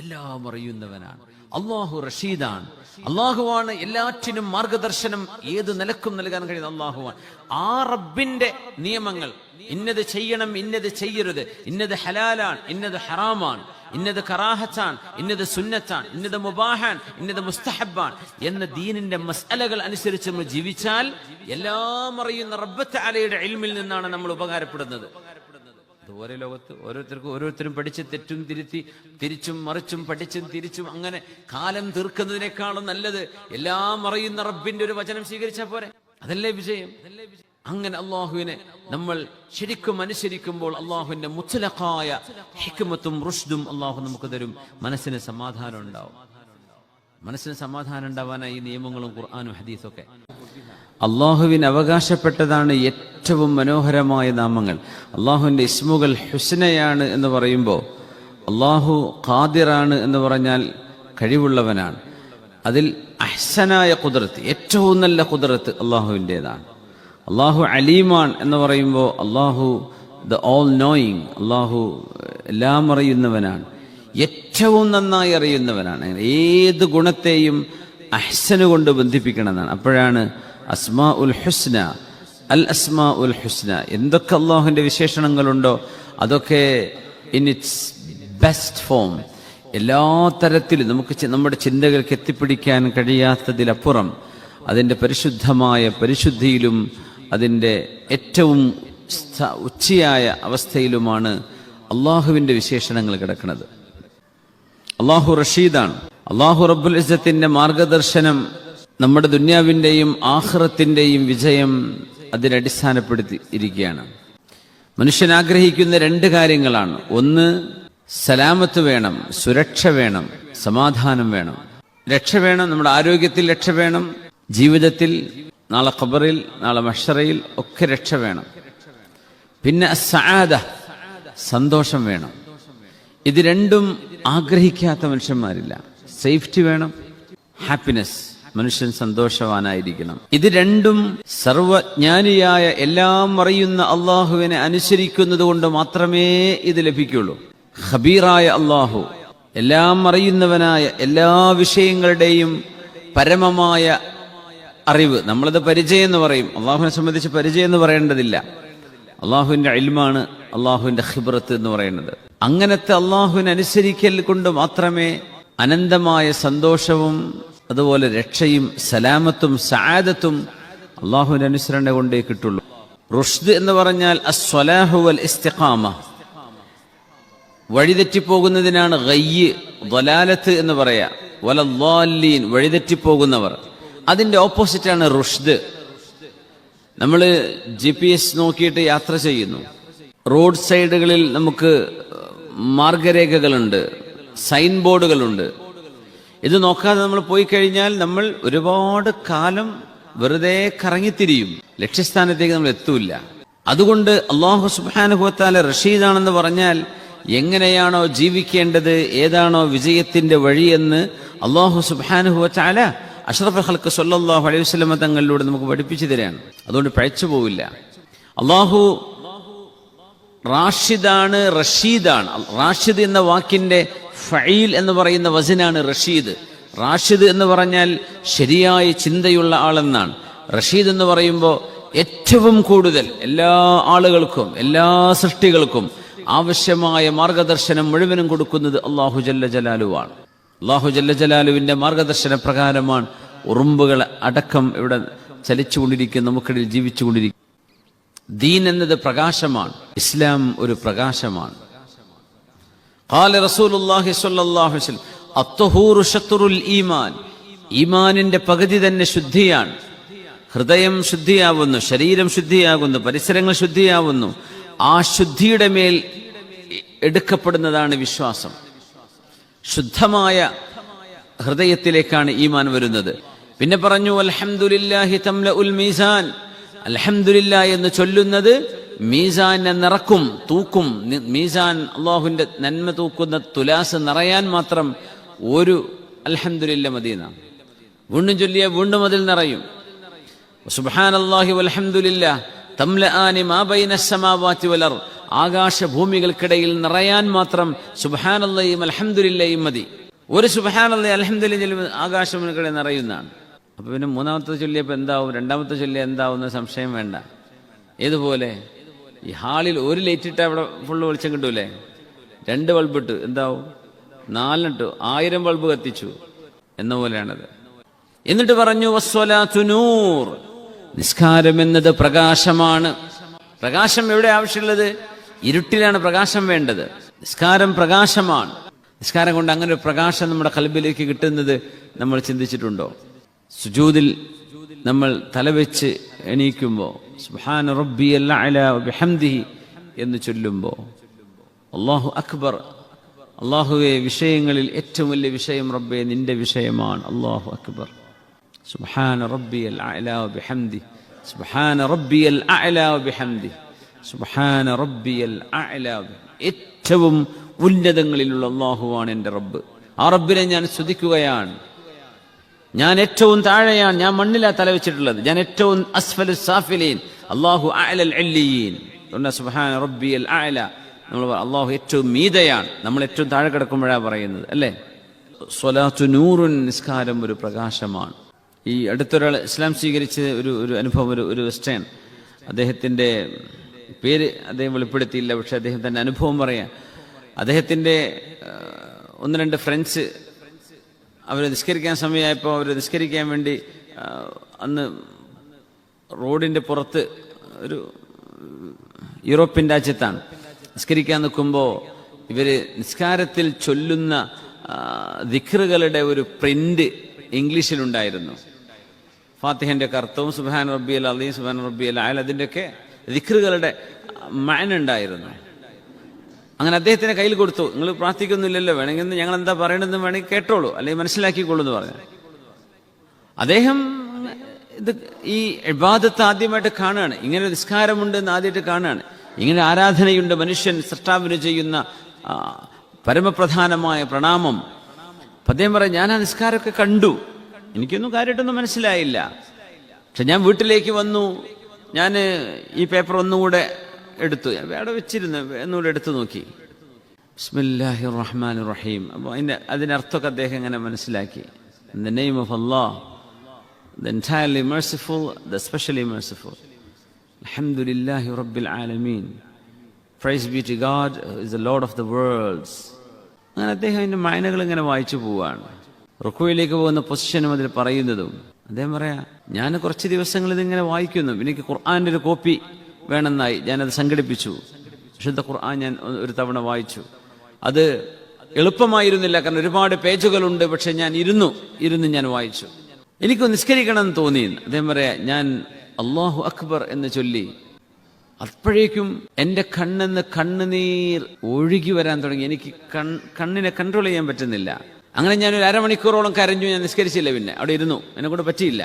S1: എല്ലാം അറിയുന്നവനാണ്. അല്ലാഹു റഷീദാണ്. അല്ലാഹുവാണ് എല്ലാറ്റിനും മാർഗദർശനം ഏത് നിലക്കും നൽകാൻ കഴിയുന്ന അല്ലാഹുവാണ്. ആ റബ്ബിന്റെ നിയമങ്ങൾ, ഇന്നത് ചെയ്യണം, ഇന്നത് ചെയ്യരുത്, ഇന്നത് ഹലാലാണ്, ഇന്നത് ഹറാമാണ്, ഇന്നത് കറാഹത്താൻ, ഇന്നത് സുന്നത്താൻ, ഇന്നത് മുബാഹാൻ, ഇന്നത് മുസ്തഹബാൻ എന്ന ദീനിന്റെ മസ്അലകൾ അനുസരിച്ച് നമ്മൾ ജീവിച്ചാൽ എല്ലാം അറിയുന്ന റബ്ബ് തആലയുടെ ഇൽമിൽ നിന്നാണ് നമ്മൾ ഉപകാരപ്പെടുന്നത്. ഓരോ ലോകത്ത് ഓരോരുത്തരും പഠിച്ച് തെറ്റും തിരിച്ചും മറിച്ചും പഠിച്ചും തിരിച്ചും അങ്ങനെ കാലം തീർക്കുന്നതിനേക്കാളും നല്ലത് എല്ലാം അറിയുന്ന റബ്ബിന്റെ ഒരു വചനം സ്വീകരിച്ചാൽ പോരെ? അതല്ലേ വിജയം? അങ്ങനെ അള്ളാഹുവിനെ നമ്മൾ ശരിക്കും അനുസരിക്കുമ്പോൾ അള്ളാഹുവിന്റെ മുത്ലഖായ ഹിക്മത്തും റുഷ്ദും അള്ളാഹു നമുക്ക് തരും. മനസ്സിന് സമാധാനം ഉണ്ടാവും. മനസ്സിന് സമാധാനം ഉണ്ടാവാനായി ഈ നിയമങ്ങളും ഖുർആനും ഹദീസൊക്കെ. അള്ളാഹുവിന് അവകാശപ്പെട്ടതാണ് ഏറ്റവും മനോഹരമായ നാമങ്ങൾ. അള്ളാഹുവിന്റെ ഇസ്മുകൾ ഹുസ്നയാണ് എന്ന് പറയുമ്പോൾ, അള്ളാഹു ഖാദിറാണ് എന്ന് പറഞ്ഞാൽ കഴിവുള്ളവനാണ്. അതിൽ അഹ്സനായ ഖുദ്റത്ത്, ഏറ്റവും നല്ല ഖുദ്റത്ത് അള്ളാഹുവിൻ്റെതാണ്. അള്ളാഹു അലീമാൻ എന്ന് പറയുമ്പോൾ അള്ളാഹു ദ ഓൾ നോയിങ്, അള്ളാഹു എല്ലാം അറിയുന്നവനാണ്, ഏറ്റവും നന്നായി അറിയുന്നവനാണ്. അങ്ങനെ ഏത് ഗുണത്തെയും അഹ്സന് കൊണ്ട് ബന്ധിപ്പിക്കണമെന്നാണ്. അപ്പോഴാണ് അസ്മാ ഉൽ ഹുസ്ന, അൽ അസ്മാ ഉൽ ഹുസ്ന, എന്തൊക്കെ അള്ളാഹുവിന്റെ വിശേഷണങ്ങളുണ്ടോ അതൊക്കെ ഇൻ ഇറ്റ്സ് ബെസ്റ്റ് ഫോം, എല്ലാ തരത്തിലും നമുക്ക് നമ്മുടെ ചിന്തകൾക്ക് എത്തിപ്പിടിക്കാൻ കഴിയാത്തതിലപ്പുറം അതിൻ്റെ പരിശുദ്ധമായ പരിശുദ്ധിയിലും അതിൻ്റെ ഏറ്റവും ഉച്ചയായ അവസ്ഥയിലുമാണ് അള്ളാഹുവിൻ്റെ വിശേഷണങ്ങൾ കിടക്കുന്നത്. അള്ളാഹു റഷീദാണ്. അള്ളാഹു റബ്ബുൽ ഇസ്സത്തിന്റെ മാർഗദർശനം നമ്മുടെ ദുന്യാവിൻ്റെയും ആഖിറത്തിൻ്റെയും വിജയം അതിനടിസ്ഥാനപ്പെടുത്തി ഇരിക്കുകയാണ്. മനുഷ്യൻ ആഗ്രഹിക്കുന്ന രണ്ട് കാര്യങ്ങളാണ്. ഒന്ന്, സലാമത്ത് വേണം, സുരക്ഷ വേണം, സമാധാനം വേണം, രക്ഷ വേണം. നമ്മുടെ ആരോഗ്യത്തിൽ രക്ഷ വേണം, ജീവിതത്തിൽ, നാളെ ഖബറിൽ, നാളെ മഹ്ശറയിൽ ഒക്കെ രക്ഷ വേണം. പിന്നെ അസ്സആദ, സന്തോഷം വേണം. ഇത് രണ്ടും ആഗ്രഹിക്കാത്ത മനുഷ്യന്മാരില്ല. സേഫ്റ്റി വേണം, ഹാപ്പിനെസ്, മനുഷ്യൻ സന്തോഷവാനായിരിക്കണം. ഇത് രണ്ടും സർവജ്ഞാനിയായ എല്ലാം അറിയുന്ന അള്ളാഹുവിനെ അനുസരിക്കുന്നത് കൊണ്ട് മാത്രമേ ഇത് ലഭിക്കുള്ളൂ. ഖബീറായ അള്ളാഹു, എല്ലാം അറിയുന്നവനായ, എല്ലാ വിഷയങ്ങളുടെയും പരമമായ അറിവ്. നമ്മളത് പരിചയം എന്ന് പറയും. അള്ളാഹുവിനെ സംബന്ധിച്ച് പരിചയം എന്ന് പറയേണ്ടതില്ല. അള്ളാഹുവിന്റെ ഇൽമാണ് അള്ളാഹുവിന്റെ ഖിബ്റത്ത് എന്ന് പറയുന്നത്. അങ്ങനത്തെ അള്ളാഹുവിനെ അനുസരിക്കൽ കൊണ്ട് മാത്രമേ അനന്തമായ സന്തോഷവും അതുപോലെ രക്ഷയും സലാമത്തും സആദത്തും അള്ളാഹുവിന്റെ അനുസരണ കൊണ്ടേ കിട്ടുള്ളൂ. റുഷ്ദ് എന്ന് പറഞ്ഞാൽ അസ്സലാഹു വൽ ഇസ്തിഖാമ, വഴിതെറ്റിപ്പോകുന്നതിനാണ് ഗയ്യ്, ദലാലത്ത് എന്ന് പറയാ. വലദ്ദാലീൻ, വഴിതെറ്റിപ്പോകുന്നവർ. അതിന്റെ ഓപ്പോസിറ്റാണ് റുഷ്ദ്. നമ്മൾ GPS നോക്കിയിട്ട് യാത്ര ചെയ്യുന്നു. റോഡ് സൈഡുകളിൽ നമുക്ക് മാർഗരേഖകളുണ്ട്, സൈൻ ബോർഡുകളുണ്ട്. ഇത് നോക്കാതെ നമ്മൾ പോയി കഴിഞ്ഞാൽ നമ്മൾ ഒരുപാട് കാലം വെറുതെ കറങ്ങിത്തിരിയും, ലക്ഷ്യസ്ഥാനത്തേക്ക് നമ്മൾ എത്തൂല്ല. അതുകൊണ്ട് അല്ലാഹു സുബ്ഹാനഹു വ തആല റഷീദാണെന്ന് പറഞ്ഞാൽ എങ്ങനെയാണോ ജീവിക്കേണ്ടത്, ഏതാണോ വിജയത്തിന്റെ വഴിയെന്ന് അല്ലാഹു സുബ്ഹാനഹു വ തആല അഷ്റഫുൽ ഖൽഖ് സ്വല്ലല്ലാഹു അലൈഹി വസല്ലം തങ്ങളിലൂടെ നമുക്ക് പഠിപ്പിച്ചു തരാണ്. അതുകൊണ്ട് പഴച്ചു പോവില്ല. അല്ലാഹു റാഷിദാണ്, റഷീദാണ്. റാഷിദ് എന്ന വാക്കിന്റെ ഫഈൽ എന്ന് പറയുന്ന വസനാണ് റഷീദ്. റാഷിദ് എന്ന് പറഞ്ഞാൽ ശരിയായ ചിന്തയുള്ള ആളെന്നാണ്. റഷീദ് എന്ന് പറയുമ്പോൾ ഏറ്റവും കൂടുതൽ എല്ലാ ആളുകൾക്കും, എല്ലാ സൃഷ്ടികൾക്കും ആവശ്യമായ മാർഗദർശനം മുഴുവനും കൊടുക്കുന്നത് അല്ലാഹു ജല്ല ജലാലുവാണ്. അല്ലാഹു ജല്ല ജലാലുവിന്റെ മാർഗദർശന പ്രകാരമാണ് ഉറുമ്പുകൾ അടക്കം ഇവിടെ ചലിച്ചുകൊണ്ടിരിക്കുന്ന, നമുക്കിടയിൽ ജീവിച്ചുകൊണ്ടിരിക്കും. ദീൻ എന്നത് പ്രകാശമാണ്. ഇസ്ലാം ഒരു പ്രകാശമാണ്. ഖാല റസൂലുള്ളാഹി സ്വല്ലല്ലാഹു അലൈഹി വസല്ലം അത്ത്ഹൂറു ശത്റുൽ ഈമാൻ, ഈമാനിന്റെ പകുതി തന്നെ ശുദ്ധിയാണ്. ഹൃദയം ശുദ്ധിയാവുന്നു, ശരീരം ശുദ്ധിയാകുന്നു, പരിസരങ്ങൾ ശുദ്ധിയാവുന്നു. ആ ശുദ്ധിയുടെ മേൽ എടുക്കപ്പെടുന്നതാണ് വിശ്വാസം. ശുദ്ധമായ ഹൃദയത്തിലേക്കാണ് ഈമാൻ വരുന്നത്. പിന്നെ പറഞ്ഞു അൽഹംദുലില്ലാഹി തംലഉൽ മീസാൻ, അൽഹംദുലില്ലാ എന്ന് ചൊല്ലുന്നത് മീസാനെ നിറക്കും, തൂക്കും. മീസാൻ, അള്ളാഹുവിന്റെ നന്മ തൂക്കുന്ന തുലാസ് നിറയാൻ മാത്രം ഒരു അൽഹംദുലില്ലാ മദീന. വീണ്ടും ചൊല്ലിയ വീണ്ടും അതിൽ നിറയും. സുബ്ഹാനല്ലാഹി വൽഹംദുലില്ലാ തംലആനി മാ ബൈന അസ്സമാവാതി വൽ അർദ്. ആകാശഭൂമികൾക്കിടയിൽ നിറയാൻ മാത്രം സുബ്ഹാനല്ലാഹിയും അൽഹംദുലില്ലായും മതി. ഒരു സുബ്ഹാനല്ലാഹി അൽഹംദുലില്ലാ ആകാശഭൂമികൾക്കിടയിൽ നിറയുന്നതാണ്. അപ്പൊ പിന്നെ മൂന്നാമത്തെ ചൊല്ലിയപ്പോൾ എന്താവും, രണ്ടാമത്തെ ചൊല്ലിയ എന്താവും എന്ന് സംശയം വേണ്ട. ഏതുപോലെ ഈ ഹാളിൽ ഒരു ലൈറ്റ് ഇട്ടാൽ അവിടെ ഫുള്ള് വെളിച്ചം കിട്ടൂലേ? 2 ബൾബ് ഇട്ട് എന്താവും? 4 ഇട്ടു 1000 ബൾബ് കത്തിച്ചു എന്ന പോലെയാണത്. എന്നിട്ട് പറഞ്ഞു വസ്വലാത്തു നൂർ, നിസ്കാരം എന്നത് പ്രകാശമാണ്. പ്രകാശം എവിടെ ആവശ്യമുള്ളത്? ഇരുട്ടിലാണ് പ്രകാശം വേണ്ടത്. നിസ്കാരം പ്രകാശമാണ്. നിസ്കാരം കൊണ്ട് അങ്ങനെ ഒരു പ്രകാശം നമ്മുടെ ഖൽബിലേക്ക് കിട്ടുന്നത് നമ്മൾ ചിന്തിച്ചിട്ടുണ്ടോ? സുജൂദിൽ നമ്മൾ തലവെച്ച് എണീക്കുമ്പോൾ സുബ്ഹാന റബ്ബിയൽ അഅല വബിഹംദിഹി എന്ന് ചൊല്ലുമ്പോൾ അല്ലാഹു അക്ബർ, അല്ലാഹുവേ വിഷയങ്ങളിൽ ഏറ്റവും വലിയ വിഷയം റബ്ബേ നിന്റെ വിഷയമാണ്, അല്ലാഹു അക്ബർ. സുബ്ഹാന റബ്ബിയൽ അഅല വബിഹംദിഹി, സുബ്ഹാന റബ്ബിയൽ അഅല വബിഹംദിഹി, സുബ്ഹാന റബ്ബിയൽ അഅല. ഏറ്റവും ഉന്നതങ്ങളിലുള്ള അല്ലാഹുവാണ് എൻ്റെ റബ്ബ്. ആ റബ്ബിനെ ഞാൻ സ്തുതിക്കുകയാണ്. ഞാൻ ഏറ്റവും താഴെയാണ്, ഞാൻ മണ്ണിലാണ് തല വെച്ചിട്ടുള്ളത്. ഞാൻ ഏറ്റവും അസ്ഫലു സാഫിലീൻ, അല്ലാഹു അഅലൽ അല്ലിയീൻ. സുബ്ഹാന റബ്ബിയൽ അഅല, നമ്മൾ അല്ലാഹു ഏറ്റവും മീതയാണ്, നമ്മൾ ഏറ്റവും താഴെ കിടക്കുമ്പോഴാണ് പറയുന്നത് അല്ലേ? സ്വലാത്തു നൂറുൻ, നിസ്കാരം ഒരു പ്രകാശമാണ്. ഈ അടുത്തൊരാൾ ഇസ്ലാം സ്വീകരിച്ച ഒരു അനുഭവം, ഒരു വെസ്റ്റേൺ, അദ്ദേഹത്തിൻ്റെ പേര് അദ്ദേഹം വെളിപ്പെടുത്തിയില്ല, പക്ഷെ അദ്ദേഹം തന്നെ അനുഭവം പറയാം. അദ്ദേഹത്തിൻ്റെ 1-2 ഫ്രണ്ട്സ് അവർ നിസ്കരിക്കാൻ സമയമായപ്പോൾ അവർ നിസ്കരിക്കാൻ വേണ്ടി അന്ന് റോഡിൻ്റെ പുറത്ത് ഒരു യൂറോപ്യൻ രാജ്യത്താണ് നിസ്കരിക്കാൻ നിൽക്കുമ്പോൾ ഇവർ നിസ്കാരത്തിൽ ചൊല്ലുന്ന ദിക്റുകളുടെ ഒരു പ്രിന്റ് ഇംഗ്ലീഷിലുണ്ടായിരുന്നു. ഫാത്തിഹന്റെ അർത്ഥവും സുബ്ഹാന റബ്ബിയൽ അലീം, സുബ്ഹാന റബ്ബിയൽ അഅല, അതിൻ്റെയൊക്കെ ദിക്റുകളുടെ മഅന ഉണ്ടായിരുന്നു. അങ്ങനെ അദ്ദേഹത്തിന് കയ്യിൽ കൊടുത്തു. നിങ്ങൾ പ്രാർത്ഥിക്കുന്നില്ലല്ലോ, വേണമെങ്കിൽ ഞങ്ങൾ എന്താ പറയണമെന്ന് വേണമെങ്കിൽ കേട്ടോളൂ, അല്ലെങ്കിൽ മനസ്സിലാക്കിക്കോളൂ എന്ന് പറഞ്ഞു. അദ്ദേഹം ഇത് ഈ ഇബാദത്ത് ആദ്യമായിട്ട് കാണുകയാണ്. ഇങ്ങനെ നിസ്കാരമുണ്ട് എന്ന് ആദ്യമായിട്ട് കാണുകയാണ്. ഇങ്ങനെ ആരാധനയുണ്ട്, മനുഷ്യൻ സൃഷ്ടാവിന് ചെയ്യുന്ന പരമപ്രധാനമായ പ്രണാമം. അദ്ദേഹം പറയാം, ഞാൻ ആ നിസ്കാരമൊക്കെ കണ്ടു, എനിക്കൊന്നും കാര്യമായിട്ടൊന്നും മനസ്സിലായില്ല. പക്ഷെ ഞാൻ വീട്ടിലേക്ക് വന്നു, ഞാൻ ഈ പേപ്പർ ഒന്നുകൂടെ എടുത്തു, അവിടെ വെച്ചിരുന്നു, ഒന്നുകൂടെ എടുത്തു നോക്കി. ബിസ്മില്ലാഹിർ റഹ്മാനിർ റഹീം. അപ്പോൾ അതിനർത്ഥമൊക്കെ അദ്ദേഹം ഇങ്ങനെ മനസ്സിലാക്കി. In the name of Allah, the entirely merciful, the specially merciful. Alhamdulillahi Rabbil Alameen. Praise be to God, who is the Lord of the worlds. അങ്ങനെ അദ്ദേഹം അതിൻ്റെ മൈനകൾ ഇങ്ങനെ വായിച്ചു പോവുകയാണ്. റുക്കുവിലേക്ക് പോകുന്ന പൊസിഷനും അതിൽ പറയുന്നതും അദ്ദേഹം പറയാം, ഞാൻ കുറച്ച് ദിവസങ്ങൾ ഇതിങ്ങനെ വായിക്കുന്നു, എനിക്ക് ഖുർആൻ്റെ ഒരു കോപ്പി വേണമെന്നായി, ഞാനത് സംഘടിപ്പിച്ചു. വിശുദ്ധ ഖുർആൻ ഞാൻ ഒരു തവണ വായിച്ചു. അത് എളുപ്പമായിരുന്നില്ല, കാരണം ഒരുപാട് പേജുകളുണ്ട്. പക്ഷെ ഞാൻ ഇരുന്ന് ഞാൻ വായിച്ചു. എനിക്ക് നിസ്കരിക്കണം എന്ന് തോന്നി. അദ്ദേഹം പറയാ, ഞാൻ അല്ലാഹു അക്ബർ എന്ന് ചൊല്ലി, അപ്പോഴേക്കും എൻ്റെ കണ്ണെന്ന് കണ്ണുനീർ ഒഴുകി വരാൻ തുടങ്ങി. എനിക്ക് കണ്ണിനെ കൺട്രോൾ ചെയ്യാൻ പറ്റുന്നില്ല. അങ്ങനെ ഞാനൊരു 1/2 മണിക്കൂറോളം കരഞ്ഞു. ഞാൻ നിസ്കരിച്ചില്ല, പിന്നെ അവിടെ ഇരുന്നു, എന്നെ കൊണ്ട് പറ്റിയില്ല.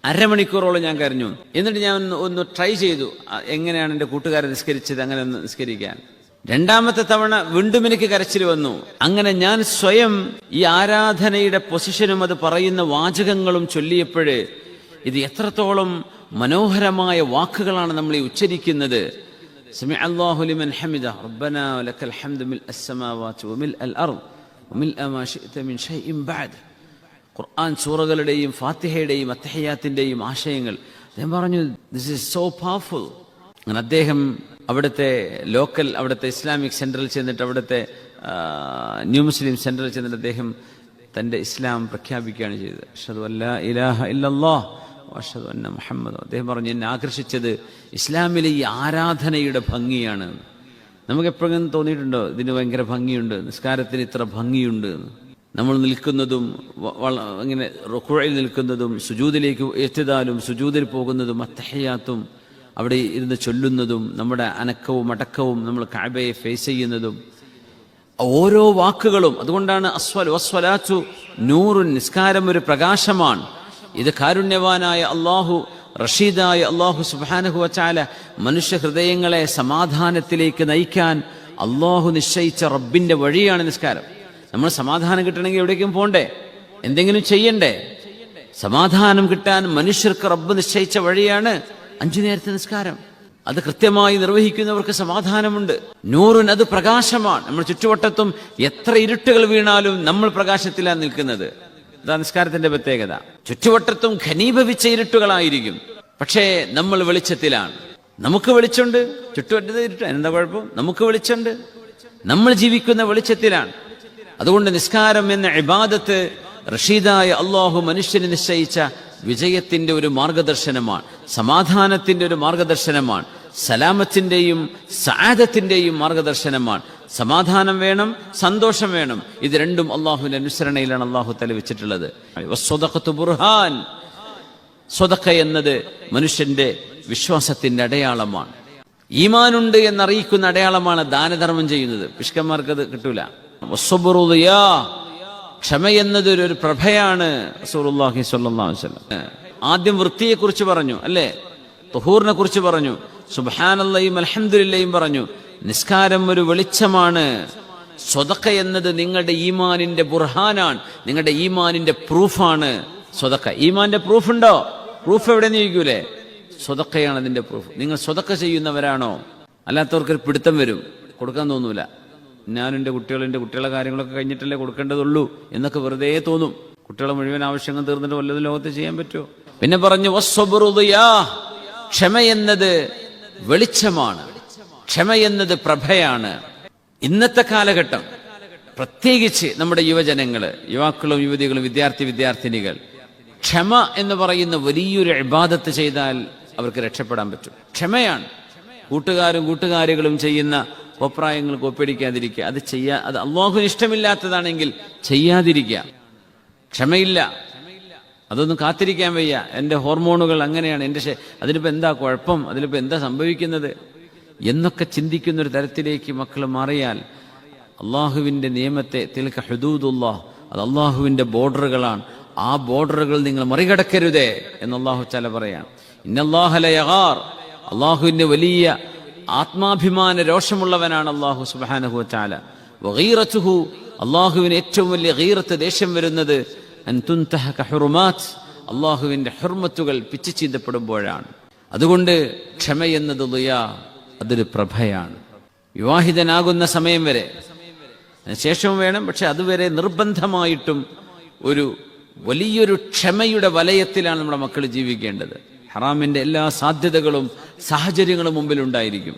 S1: 1/2 മണിക്കൂറോളം ഞാൻ കരഞ്ഞു. എന്നിട്ട് ഞാൻ ഒന്ന് ട്രൈ ചെയ്തു, എങ്ങനെയാണ് എൻ്റെ കൂട്ടുകാരെ നിസ്കരിച്ചത്, അങ്ങനെ ഒന്ന് നിസ്കരിക്കാൻ. 2ാമത്തെ തവണ വീണ്ടും എനിക്ക് കരച്ചിൽ വന്നു. അങ്ങനെ ഞാൻ സ്വയം ഈ ആരാധനയുടെ പൊസിഷനും അത് പറയുന്ന വാചകങ്ങളും ചൊല്ലിയപ്പോഴേ ഇത് എത്രത്തോളം മനോഹരമായ വാക്കുകളാണ് നമ്മൾ ഈ ഉച്ചരിക്കുന്നത്. സമിഅ അല്ലാഹു ലിമൻ ഹമിദ റബ്ബനാ വലക്കൽ ഹംദു മിൽ അസ്സമാവാതി വമിൽ അൽ അർദ് വമിൽ മാ ശിഅത മിൻ ഷൈഇൻ ബഅദ്. ഖുർആൻ സൂറകളുടെയും ഫാത്തിഹയുടെയും അത്തഹിയാത്തിൻ്റെയും ആശയങ്ങൾ അദ്ദേഹം പറഞ്ഞു, ദിസ് ഈസ് സോ പവർഫുൾ. അങ്ങനെ അദ്ദേഹം അവിടുത്തെ ലോക്കൽ, അവിടുത്തെ ഇസ്ലാമിക് സെൻറ്ററിൽ ചെന്നിട്ട്, അവിടുത്തെ ന്യൂ മുസ്ലിം സെൻറ്ററിൽ ചെന്നിട്ട് അദ്ദേഹം തൻ്റെ ഇസ്ലാം പ്രഖ്യാപിക്കുകയാണ് ചെയ്തത്. അഷ്ഹദു അല്ലാ ഇലാഹ ഇല്ലല്ലാഹ് വഅഷ്ഹദു അന്ന മുഹമ്മദ്. അദ്ദേഹം പറഞ്ഞു, എന്നെ ആകർഷിച്ചത് ഇസ്ലാമിലെ ഈ ആരാധനയുടെ ഭംഗിയാണ്. നമുക്ക് എപ്പോഴും തോന്നിയിട്ടുണ്ടോ ഇതിന് ഭയങ്കര ഭംഗിയുണ്ട്, നിസ്കാരത്തിന് ഇത്ര ഭംഗിയുണ്ട് എന്ന്? നമ്മൾ നിൽക്കുന്നതും ഇങ്ങനെ റുക്കൂഇൽ നിൽക്കുന്നതും സുജൂദിലേക്ക് എത്തിയതാലും സുജൂദിൽ പോകുന്നതും അത്തഹിയാത്തും അവിടെ ഇരുന്ന് ചൊല്ലുന്നതും നമ്മുടെ അനക്കവും അടക്കവും നമ്മൾ കഅബയെ ഫേസ് ചെയ്യുന്നതും ഓരോ വാക്കുകളും. അതുകൊണ്ടാണ് വസ്വലാത്തു നൂറുൻ, നിസ്കാരം ഒരു പ്രകാശമാണ്. ഇത് കാരുണ്യവാനായ അല്ലാഹു റഷീദായ അല്ലാഹു സുബ്ഹാനഹു വ തആല മനുഷ്യ ഹൃദയങ്ങളെ സമാധാനത്തിലേക്ക് നയിക്കാൻ അല്ലാഹു നിശ്ചയിച്ച റബ്ബിന്റെ വഴിയാണ് നിസ്കാരം. നമ്മൾ സമാധാനം കിട്ടണമെങ്കിൽ എവിടേക്കും പോണ്ടേ, എന്തെങ്കിലും ചെയ്യണ്ടേ? സമാധാനം കിട്ടാൻ മനുഷ്യർക്ക് റബ്ബ് നിശ്ചയിച്ച വഴിയാണ് 5 നേരത്തെ നിസ്കാരം. അത് കൃത്യമായി നിർവഹിക്കുന്നവർക്ക് സമാധാനമുണ്ട്. നൂറുൻ, അത് പ്രകാശമാണ്. നമ്മൾ ചുറ്റുവട്ടത്തും എത്ര ഇരുട്ടുകൾ വീണാലും നമ്മൾ പ്രകാശത്തിലാണ് നിൽക്കുന്നത്. ഇതാ നിസ്കാരത്തിന്റെ പ്രത്യേകത. ചുറ്റുവട്ടത്തും ഘനീഭവിച്ച ഇരുട്ടുകളായിരിക്കും, പക്ഷേ നമ്മൾ വെളിച്ചത്തിലാണ്. നമുക്ക് വെളിച്ചമുണ്ട്, ചുറ്റുവട്ടത്ത് ഇരുട്ട്, എന്താ കുഴപ്പം? നമുക്ക് വെളിച്ചമുണ്ട്, നമ്മൾ ജീവിക്കുന്ന വെളിച്ചത്തിലാണ്. അതുകൊണ്ട് നിസ്കാരം എന്ന ഇബാദത്ത് റഷീദായ അല്ലാഹു മനുഷ്യന് നിശ്ചയിച്ച വിജയത്തിന്റെ ഒരു മാർഗദർശനമാണ്, സമാധാനത്തിന്റെ ഒരു മാർഗദർശനമാണ്, സലാമത്തിന്റെയും സആദത്തിന്റെയും മാർഗദർശനമാണ്. സമാധാനം വേണം, സന്തോഷം വേണം. ഇത് രണ്ടും അല്ലാഹുവിന്റെ അനുസരണയിലാണ് അല്ലാഹു തആല വെച്ചിട്ടുള്ളത്. വസ്സദഖത്തു ബുർഹാൻ, സ്വതക്ക എന്നത് മനുഷ്യന്റെ വിശ്വാസത്തിന്റെ അടയാളമാണ്. ഈമാനുണ്ട് എന്നറിയിക്കുന്ന അടയാളമാണ് ദാനധർമ്മം ചെയ്യുന്നത്. പിഷ്കന്മാർക്കത് കിട്ടൂല. വസ്സബ്റു ദിയാ, ക്ഷമ എന്നത് ഒരു പ്രഭയാണ്. റസൂലുള്ളാഹി സ്വല്ലല്ലാഹു അലൈഹി വസല്ലം ആദ്യം വൃത്തിയെക്കുറിച്ച് പറഞ്ഞു, അല്ലേ? തുഹൂറിനെ കുറിച്ച് പറഞ്ഞു, സുബ്ഹാനല്ലാഹിയും അൽഹംദുലില്ലാഹിയും പറഞ്ഞു. നിസ്കാരം ഒരു വെളിച്ചമാണ്. സ്വതക്ക എന്നത് നിങ്ങളുടെ ഈമാനിന്റെ ബുർഹാനാണ്, നിങ്ങളുടെ ഈമാനിന്റെ പ്രൂഫാണ്. സ്വതക്ക ഈമാന്റെ പ്രൂഫ് ഉണ്ടോ? പ്രൂഫ് എവിടെയെന്ന് ചോദിക്കൂലേ? സ്വതക്കയാണ് അതിന്റെ പ്രൂഫ്. നിങ്ങൾ സ്വതക്ക ചെയ്യുന്നവരാണോ? അല്ലാത്തവർക്കൊരു പിടുത്തം വരും, കൊടുക്കാൻ തോന്നൂല. ഞാനും എൻ്റെ കുട്ടികളുടെ കാര്യങ്ങളൊക്കെ കഴിഞ്ഞിട്ടല്ലേ കൊടുക്കേണ്ടതുള്ളൂ എന്നൊക്കെ വെറുതെ തോന്നും. കുട്ടികളെ മുഴുവൻ ആവശ്യങ്ങൾ തീർന്നിട്ട് വല്ലതും ലോകത്ത് ചെയ്യാൻ പറ്റുമോ? പിന്നെ പറഞ്ഞു വസ്സബ്റു ദിയാ, ക്ഷമ എന്നത് വെളിച്ചമാണ്, ക്ഷമ എന്നത് പ്രഭയാണ്. ഇന്നത്തെ കാലഘട്ടം പ്രത്യേകിച്ച് നമ്മുടെ യുവാക്കളും യുവതികളും വിദ്യാർത്ഥിനികൾ ക്ഷമ എന്ന് പറയുന്ന വലിയൊരു ഇബാദത്ത് ചെയ്താൽ അവർക്ക് രക്ഷപ്പെടാൻ പറ്റും. ക്ഷമയാണ്. കൂട്ടുകാരികളും ചെയ്യുന്ന അഭിപ്രായങ്ങൾ കോപ്പിയടിക്കാതിരിക്കുക. അത് അല്ലാഹുവിന് ഇഷ്ടമില്ലാത്തതാണെങ്കിൽ ചെയ്യാതിരിക്കുക. ക്ഷമയില്ല, അതൊന്നും കാത്തിരിക്കാൻ വയ്യ. എൻ്റെ ഹോർമോണുകൾ അങ്ങനെയാണ്, അതിലിപ്പോൾ എന്താ കുഴപ്പം, അതിലിപ്പോൾ എന്താ സംഭവിക്കുന്നത് എന്നൊക്കെ ചിന്തിക്കുന്നൊരു തരത്തിലേക്ക് മക്കൾ മാറിയാൽ അള്ളാഹുവിൻ്റെ നിയമത്തെ തിൽക ഹുദൂദുല്ലാഹ്, അത് അള്ളാഹുവിൻ്റെ ബോർഡറുകളാണ്. ആ ബോർഡറുകൾ നിങ്ങൾ മറികടക്കരുതേ എന്ന് അള്ളാഹു തആല പറയാണ്. ഇന്നല്ലാഹ ലയഗാർ, അള്ളാഹുവിൻ്റെ വലിയ ആത്മാഭിമാന രോഷമുള്ളവനാണ് അല്ലാഹു സുബ്ഹാനഹു വ തആല. വഗീറതുഹു, അല്ലാഹുവിന് ഏറ്റവും വലിയ ഗീറത്ത്, ദേഷ്യം വരുന്നത് അൻ തുൻതഹക ഹുറുമാത്ത്, അല്ലാഹുവിന്റെ ഹുർമത്തുകൾ പിച്ചു ചീന്തപ്പെടുമ്പോഴാണ്. അതുകൊണ്ട് ക്ഷമ എന്നത് ദിയാ, അതൊരു പ്രഭയാണ്. വിവാഹിതനാകുന്ന സമയം വരെ, ശേഷവും വേണം, പക്ഷെ അതുവരെ നിർബന്ധമായിട്ടും ഒരു വലിയൊരു ക്ഷമയുടെ വലയത്തിലാണ് നമ്മുടെ മക്കൾ ജീവിക്കേണ്ടത്. ഹറാമിന്റെ എല്ലാ സാധ്യതകളും സാഹചര്യങ്ങളും മുമ്പിൽ ഉണ്ടായിരിക്കും.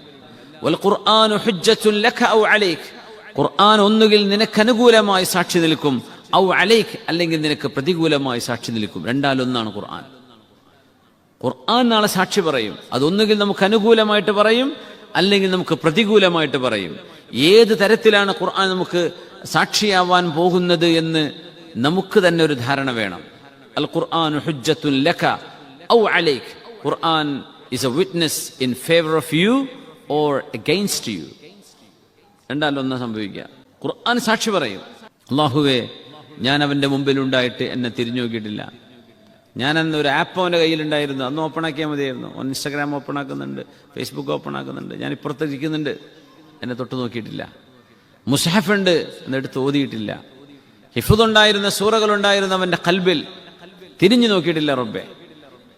S1: വൽ ഖുർആനു ഹുജ്ജത്തുൻ ലക ഔ അലൈക്, ഖുർആൻ ഒന്നുകിൽ നിനക്ക് അനുകൂലമായി സാക്ഷി നിൽക്കും, ഔ അലൈക്, അല്ലെങ്കിൽ നിനക്ക് പ്രതികൂലമായി സാക്ഷി നിൽക്കും. രണ്ടാലൊന്നാണ് ഖുർആൻ. ഖുർആൻ നാളെ സാക്ഷി പറയും. അതൊന്നുകിൽ നമുക്ക് അനുകൂലമായിട്ട് പറയും, അല്ലെങ്കിൽ നമുക്ക് പ്രതികൂലമായിട്ട് പറയും. ഏത് തരത്തിലാണ് ഖുർആൻ നമുക്ക് സാക്ഷിയാവാൻ പോകുന്നത് എന്ന് നമുക്ക് തന്നെ ഒരു ധാരണ വേണം. അൽ ഖുർആനു ഹുജ്ജത്തുൻ ലക ഔ അലൈക്, ഖുർആൻ is a witness in favor of you or against you. രണ്ടാലൊന്നാ സംഭവിക്കുക. ഖുർആൻ സാക്ഷി പറയും, അല്ലാഹുവേ ഞാൻ അവന്റെ മുമ്പിൽ ഉണ്ടായിട്ട് എന്നെ തിരിഞ്ഞു നോക്കിയിട്ടില്ല. ഞാൻ അന്ന് ഒരു ആപ്പ് അവൻ്റെ കയ്യിലുണ്ടായിരുന്നു, അന്ന് ഓപ്പൺ ആക്കിയാൽ മതിയായിരുന്നു. അവൻ ഇൻസ്റ്റാഗ്രാം ഓപ്പൺ ആക്കുന്നുണ്ട്, ഫേസ്ബുക്ക് ഓപ്പൺ ആക്കുന്നുണ്ട്, ഞാൻ ഇപ്പുറത്ത് ഇരിക്കുന്നുണ്ട്, എന്നെ തൊട്ട് നോക്കിയിട്ടില്ല. മുസ്ഹഫ് ഉണ്ട്, എന്നെടുത്ത് ഓതിയിട്ടില്ല. ഹിഫ്ദുണ്ടായിരുന്ന സൂറകളുണ്ടായിരുന്ന അവന്റെ ഖൽബിൽ തിരിഞ്ഞു നോക്കിയിട്ടില്ല റബ്ബേ.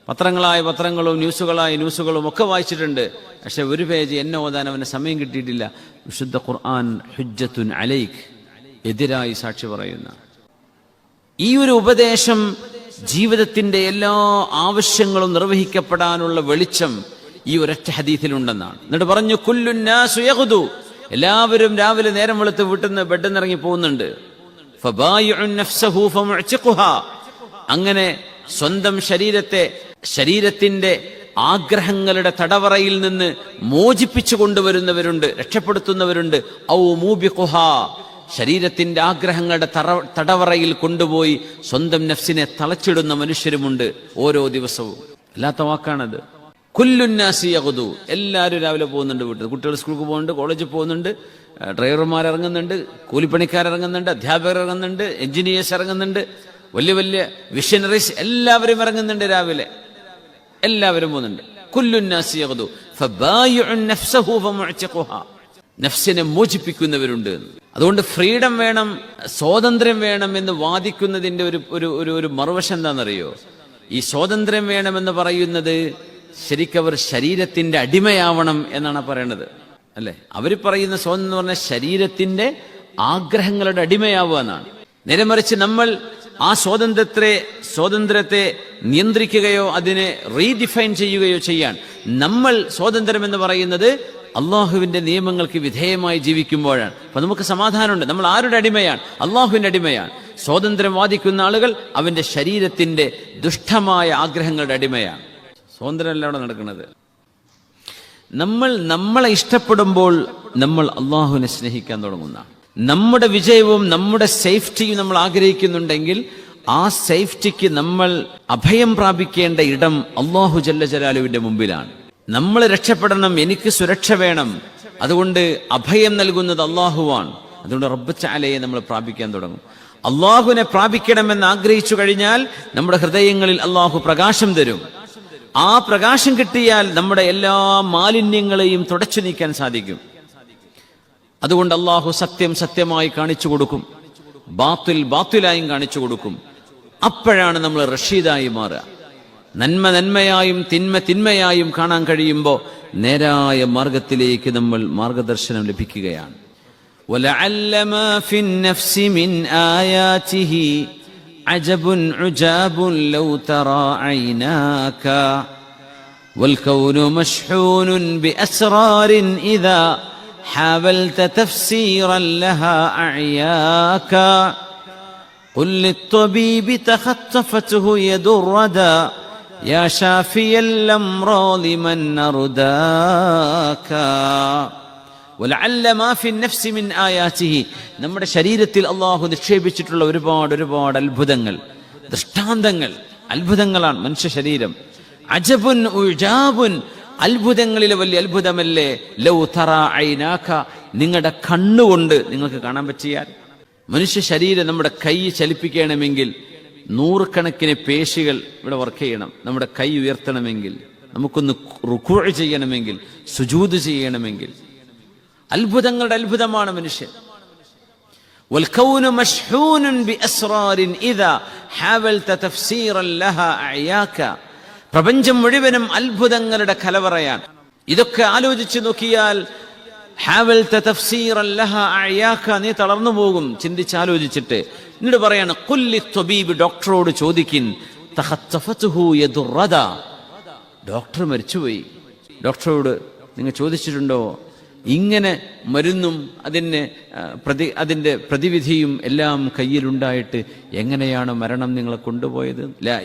S1: പത്രങ്ങളും ന്യൂസുകളും ഒക്കെ വായിച്ചിട്ടുണ്ട്, പക്ഷെ ഒരു പേജ് എന്നെ ഓതാൻ അവന് സമയം കിട്ടിയിട്ടില്ല. വിശുദ്ധ ഖുർആൻ ഹുജ്ജത്തുൻ അലൈക്, എതിരായി സാക്ഷി പറയുന്ന ഈ ഒരു ഉപദേശം ജീവിതത്തിന്റെ എല്ലാ ആവശ്യങ്ങളും നിർവഹിക്കപ്പെടാനുള്ള വെളിച്ചം ഈ ഒരൊറ്റ ഹദീസിലുണ്ടെന്നാണ്. എന്നിട്ട് പറഞ്ഞു കുല്ലുന്നാസു യഗ്ദു, എല്ലാവരും രാവിലെ നേരം വെളുത്ത് വീട്ടിൽ നിന്ന് ബെഡിൽ നിന്ന് ഇറങ്ങി പോകുന്നുണ്ട്. ഫബായിഉൻ നഫ്സഹു ഫമുഅ്തിഖുഹാ, അങ്ങനെ സ്വന്തം ശരീരത്തിന്റെ ആഗ്രഹങ്ങളുടെ തടവറയിൽ നിന്ന് മോചിപ്പിച്ചു കൊണ്ടുവരുന്നവരുണ്ട്, രക്ഷപ്പെടുത്തുന്നവരുണ്ട്. ഔ മൂബിഖുഹാ, ശരീരത്തിന്റെ ആഗ്രഹങ്ങളുടെ തടവറയിൽ കൊണ്ടുപോയി സ്വന്തം നഫ്സിനെ തളച്ചിടുന്ന മനുഷ്യരുമുണ്ട് ഓരോ ദിവസവും. അല്ലാത്ത വാക്കാണത്. കുല്ലുന്നാസി യഗ്ദു, എല്ലാവരും രാവിലെ പോകുന്നുണ്ട് വീട്ടിൽ. കുട്ടികൾ സ്കൂളിൽ പോകുന്നുണ്ട്, കോളേജിൽ പോകുന്നുണ്ട്, ഡ്രൈവർമാർ ഇറങ്ങുന്നുണ്ട്, കൂലിപ്പണിക്കാർ ഇറങ്ങുന്നുണ്ട്, അധ്യാപകർ ഇറങ്ങുന്നുണ്ട്, എഞ്ചിനീയേഴ്സ് ഇറങ്ങുന്നുണ്ട്, വലിയ വിഷനറീസ് എല്ലാവരും ഇറങ്ങുന്നുണ്ട് രാവിലെ. എല്ലാവരും പോകുന്നുണ്ട്. കുല്ലുന്നാസി യഗ്ദു ഫബായിഉൻ നഫ്സഹു ഫമുഅ്തിഖുഹാ, നഫ്സിനെ മോചിപ്പിക്കുന്നവരുണ്ട്. അതുകൊണ്ട് ഫ്രീഡം വേണം, സ്വാതന്ത്ര്യം വേണം എന്ന് വാദിക്കുന്നതിന്റെ ഒരു മറുവശം എന്താണെന്നറിയോ? ഈ സ്വാതന്ത്ര്യം വേണമെന്ന് പറയുന്നത് ശരിക്കവർ ശരീരത്തിന്റെ അടിമയാവണം എന്നാണ് പറയണത്, അല്ലെ? അവര് പറയുന്ന സ്വാതന്ത്ര്യം എന്ന് പറഞ്ഞാൽ ശരീരത്തിന്റെ ആഗ്രഹങ്ങളുടെ അടിമയാവുക എന്നാണ്. നേരെ മറിച്ച് നമ്മൾ ആ സ്വാതന്ത്ര്യത്തെ നിയന്ത്രിക്കുകയോ അതിനെ റീഡിഫൈൻ ചെയ്യുകയോ ചെയ്യാൻ, നമ്മൾ സ്വാതന്ത്ര്യം എന്ന് പറയുന്നത് അള്ളാഹുവിന്റെ നിയമങ്ങൾക്ക് വിധേയമായി ജീവിക്കുമ്പോഴാണ്. അപ്പൊ നമുക്ക് സമാധാനമുണ്ട്. നമ്മൾ ആരുടെ അടിമയാണ്? അള്ളാഹുവിന്റെ അടിമയാണ്. സ്വാതന്ത്ര്യം വാദിക്കുന്ന ആളുകൾ അവന്റെ ശരീരത്തിന്റെ ദുഷ്ടമായ ആഗ്രഹങ്ങളുടെ അടിമയാണ്. സ്വാതന്ത്ര്യമല്ല അവിടെ നടക്കുന്നത്. നമ്മളെ ഇഷ്ടപ്പെടുമ്പോൾ നമ്മൾ അള്ളാഹുവിനെ സ്നേഹിക്കാൻ തുടങ്ങുന്ന, നമ്മുടെ വിജയവും നമ്മുടെ സേഫ്റ്റിയും നമ്മൾ ആഗ്രഹിക്കുന്നുണ്ടെങ്കിൽ ആ സേഫ്റ്റിക്ക് നമ്മൾ അഭയം പ്രാപിക്കേണ്ട ഇടം അള്ളാഹു ജല്ല ജലാലുവിന്റെ മുമ്പിലാണ്. നമ്മൾ രക്ഷപ്പെടണം, എനിക്ക് സുരക്ഷ വേണം, അതുകൊണ്ട് അഭയം നൽകുന്നത് അള്ളാഹുവാണ്. അതുകൊണ്ട് റബ്ബ് തആലയെ നമ്മൾ പ്രാപിക്കാൻ തുടങ്ങും. അള്ളാഹുവിനെ പ്രാപിക്കണമെന്ന് ആഗ്രഹിച്ചു കഴിഞ്ഞാൽ നമ്മുടെ ഹൃദയങ്ങളിൽ അള്ളാഹു പ്രകാശം തരും. ആ പ്രകാശം കിട്ടിയാൽ നമ്മുടെ എല്ലാ മാലിന്യങ്ങളെയും തുടച്ചു നീക്കാൻ സാധിക്കും. അതുകൊണ്ട് അള്ളാഹു സത്യം സത്യമായി കാണിച്ചു കൊടുക്കും, ബാത്തിൽ ബാത്തിലായും കാണിച്ചു കൊടുക്കും. അപ്പോഴാണ് നമ്മൾ റഷീദായി മാറുക. നന്മ നന്മയായും തിന്മ തിന്മയായും കാണാൻ കഴിയുമ്പോൾ നേരായ മാർഗത്തിലേക്ക് നമ്മൾ മാർഗദർശനം ലഭിക്കുകയാണ്. وَلَعَلَّ مَا فِي النَّفْسِ مِنْ آيَاتِهِ عَجَبٌ عُجَابٌ لَوْ تَرَى عَيْنَاكَ وَالْكَوْنُ مَشْحُونٌ بِأَسْرَارٍ إِذَا حاولت تفسيرا لها أعياك قل للطبيب تخطفته يد الردى يا شافي الأمراض من أرداك ولعل ما في النفس من آياته നമ്മുടെ ശരീരത്തിൽ അല്ലാഹു നിക്ഷേപിച്ചിട്ടുള്ള ഒരുപാട് അത്ഭുതങ്ങൾ, ദൃഷ്ടാന്തങ്ങൾ, അത്ഭുതങ്ങളാണ് മനുഷ്യ ശരീരം. അജബുൻ ഉജാബുൻ, അത്ഭുതങ്ങളിലെ വലിയ അത്ഭുതമല്ലേ ലൗ തറാ ഐനാക, നിങ്ങളുടെ കണ്ണുകൊണ്ട് നിങ്ങൾക്ക് കാണാൻ പറ്റിയാൽ. മനുഷ്യ ശരീരം, നമ്മുടെ കൈ ചലിപ്പിക്കണമെങ്കിൽ നൂറുകണക്കിന് പേശികൾ ഇവിടെ വർക്ക് ചെയ്യണം. നമ്മുടെ കൈ ഉയർത്തണമെങ്കിൽ, നമുക്കൊന്ന് റുകൂഅ ചെയ്യണമെങ്കിൽ, സുജൂദ് ചെയ്യണമെങ്കിൽ, അത്ഭുതങ്ങളുടെ അത്ഭുതമാണ് മനുഷ്യൻ. വൽകൗനു മശ്ഹൂനുൻ ബിഅസ്റാരിൻ ഇദാ ഹാവൽത തഫ്സീറൻ ലഹാ അഅയാക, പ്രപഞ്ചം മുഴുവനും അത്ഭുതങ്ങളുടെ കലവറയാണ്. ഇതൊക്കെ ആലോചിച്ച് നോക്കിയാൽ ഹാവൽത തഫ്സീറൻ ലഹാ അഅയാക, നീ തളർന്നു പോകും ചിന്തിച്ചാലോചിച്ചിട്ട്. എന്നിട്ട് പറയാണ് ഖുല്ലി ത്വബീബ്, ഡോക്ടറോട് ചോദിക്കിൻ, തഖത്തഫതുഹു യദുറദ, ഡോക്ടർ മരിച്ചുപോയി. ഡോക്ടറോട് നിങ്ങൾ ചോദിച്ചിട്ടുണ്ടോ ഇങ്ങനെ മരുന്നും അതിന്റെ പ്രതിവിധിയും എല്ലാം കയ്യിലുണ്ടായിട്ട് എങ്ങനെയാണ് മരണം നിങ്ങളെ കൊണ്ടുപോയത്?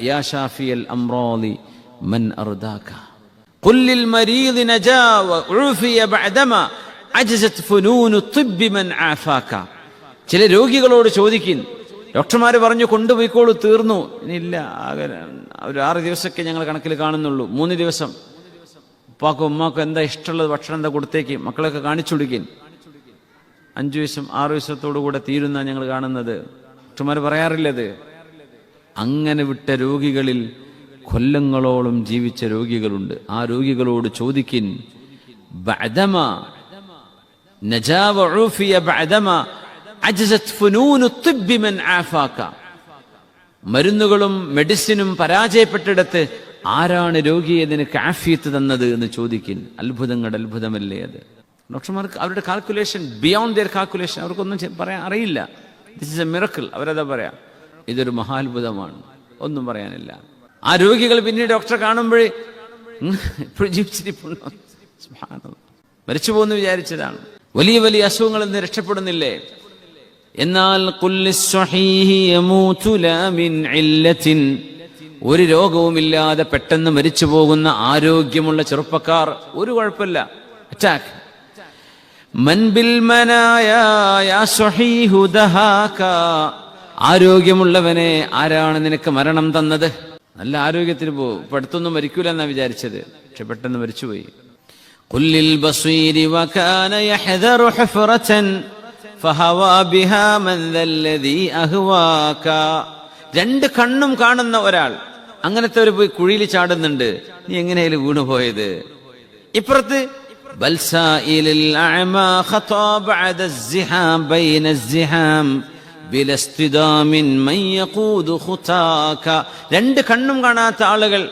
S1: യാ ഷാഫിയൽ അംറാദി മൻ അർദാക ഖുല്ലിൽ മരീദി നജാ വഉഫിയ ബഅദമാ അജ്സത് ഫുനൂനു തിബ്ബി മൻ ആഫാക. ചില രോഗികളോട് ചോദിക്കിൻ, ഡോക്ടർമാർ പറഞ്ഞു കൊണ്ടുപോയിക്കോളൂ, തീർന്നു, ഇനിയില്ല, ആകെ ഒരു 6 ദിവസമൊക്കെ ഞങ്ങൾ കണക്കിൽ കാണുന്നുള്ളൂ, 3 ദിവസം ഉപ്പാക്കും ഉമ്മാക്കും എന്താ ഇഷ്ടമുള്ളത് ഭക്ഷണം എന്താ കൊടുത്തേക്ക്, മക്കളൊക്കെ കാണിച്ചു കൊടുക്കിൻ. 5 ദിവസം 6 ദിവസത്തോടു കൂടെ തീരുന്ന ഞങ്ങൾ കാണുന്നത്. ഡോക്ടർമാർ പറയാറില്ലത്. അങ്ങനെ വിട്ട രോഗികളിൽ കൊല്ലങ്ങളോളം ജീവിച്ച രോഗികളുണ്ട്. ആ രോഗികളോട് ചോദിക്കിൻ, ബഅദമാ നജാ വഉഫിയ ബഅദമാ അജ്സത് ഫുനൂനു തിബ്ബി മൻ ആഫാക, മരുന്നുകളും മെഡിസിനും പരാജയപ്പെട്ടിടത്ത് ആരാണ് രോഗിയെ നിനക്ക് ആഫിയത്ത് തന്നത് എന്ന് ചോദിക്കിൻ. അത്ഭുതങ്ങളുടെ അത്ഭുതമല്ലേ അത്? ഡോക്ടർമാർക്ക് അവരുടെ കാൽക്കുലേഷൻ ബിയോണ്ട് ദിയർ കാൽക്കുലേഷൻ, അവർക്കൊന്നും പറയാൻ അറിയില്ല. ദിസ് ഇസ് എ മിറക്കിൾ, അവരതാ പറയാം, ഇതൊരു മഹാത്ഭുതമാണ്, ഒന്നും പറയാനില്ല. ആ രോഗികൾ പിന്നീട് ഡോക്ടറെ കാണുമ്പോഴേ ഇപ്പോഴും ജീവിച്ചിരിപ്പുണ്ടോ, മരിച്ചു പോകുന്നു വിചാരിച്ചതാണ്. വലിയ വലിയ അസുഖങ്ങളിൽ നിന്ന് രക്ഷപ്പെടുന്നില്ലേ? എന്നാൽ ഒരു രോഗവുമില്ലാതെ പെട്ടെന്ന് മരിച്ചു പോകുന്ന ആരോഗ്യമുള്ള ചെറുപ്പക്കാർ ഒരു കുഴപ്പമില്ല. അറ്റാക്ക് ആരോഗ്യമുള്ളവനെ ആരാണ് നിനക്ക് മരണം തന്നത്? നല്ല ആരോഗ്യത്തിന് പോകും, ഇപ്പൊ അടുത്തൊന്നും മരിക്കൂല എന്നാ വിചാരിച്ചത്, പക്ഷെ പെട്ടെന്ന് മരിച്ചുപോയി. ഖുല്ലിൽ ബസീരി വകാന യഹ്ദറു ഹുഫറതൻ ഫഹവാ ബിഹാ മൻ ദല്ലദീ അഹ്വാക. 2 കണ്ണും കാണുന്ന ഒരാൾ, അങ്ങനത്തെ ഒരു പോയി കുഴിയിൽ ചാടുന്നുണ്ട്. നീ എങ്ങനെയാലും വീണുപോയത്. ഇപ്പുറത്ത് ബൽസായിലിൽ അഅമാ ഖതാ ബഅദ الزحام ബൈന الزحام ബിലസ്തിദാമിൻ മൻ യഖൂദു ഖുതാക. രണ്ട് കണ്ണും കാണാത്ത ആളുകൾ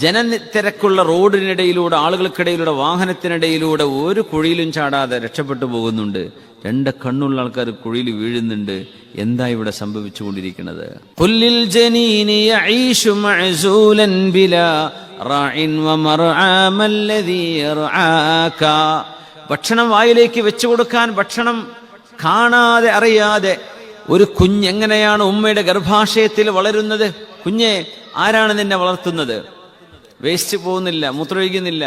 S1: ജനത്തിരക്കുള്ള റോഡിനിടയിലൂടെ, ആളുകൾക്കിടയിലൂടെ, വാഹനത്തിനിടയിലൂടെ ഒരു കുഴിയിലും ചാടാതെ രക്ഷപ്പെട്ടു പോകുന്നുണ്ട്. രണ്ട് കണ്ണുള്ള ആൾക്കാർ കുഴിയിൽ വീഴുന്നുണ്ട്. എന്താ ഇവിടെ സംഭവിച്ചുകൊണ്ടിരിക്കുന്നത്? ഖുല്ലിൽ ജനീനി യഈശു മഅസൂലൻ ബിലാ റാഇൻ വമർആ മല്ലദീ യർആക. ഭക്ഷണം വായിലേക്ക് വെച്ചു കൊടുക്കാൻ ഭക്ഷണം കാണാതെ അറിയാതെ ഒരു കുഞ്ഞെങ്ങനെയാണ് ഉമ്മയുടെ ഗർഭാശയത്തിൽ വളരുന്നത്? കുഞ്ഞെ, ആരാണ് നിന്നെ വളർത്തുന്നത്? വേസ്റ്റ് പോകുന്നില്ല, മൂത്രമൊഴിക്കുന്നില്ല,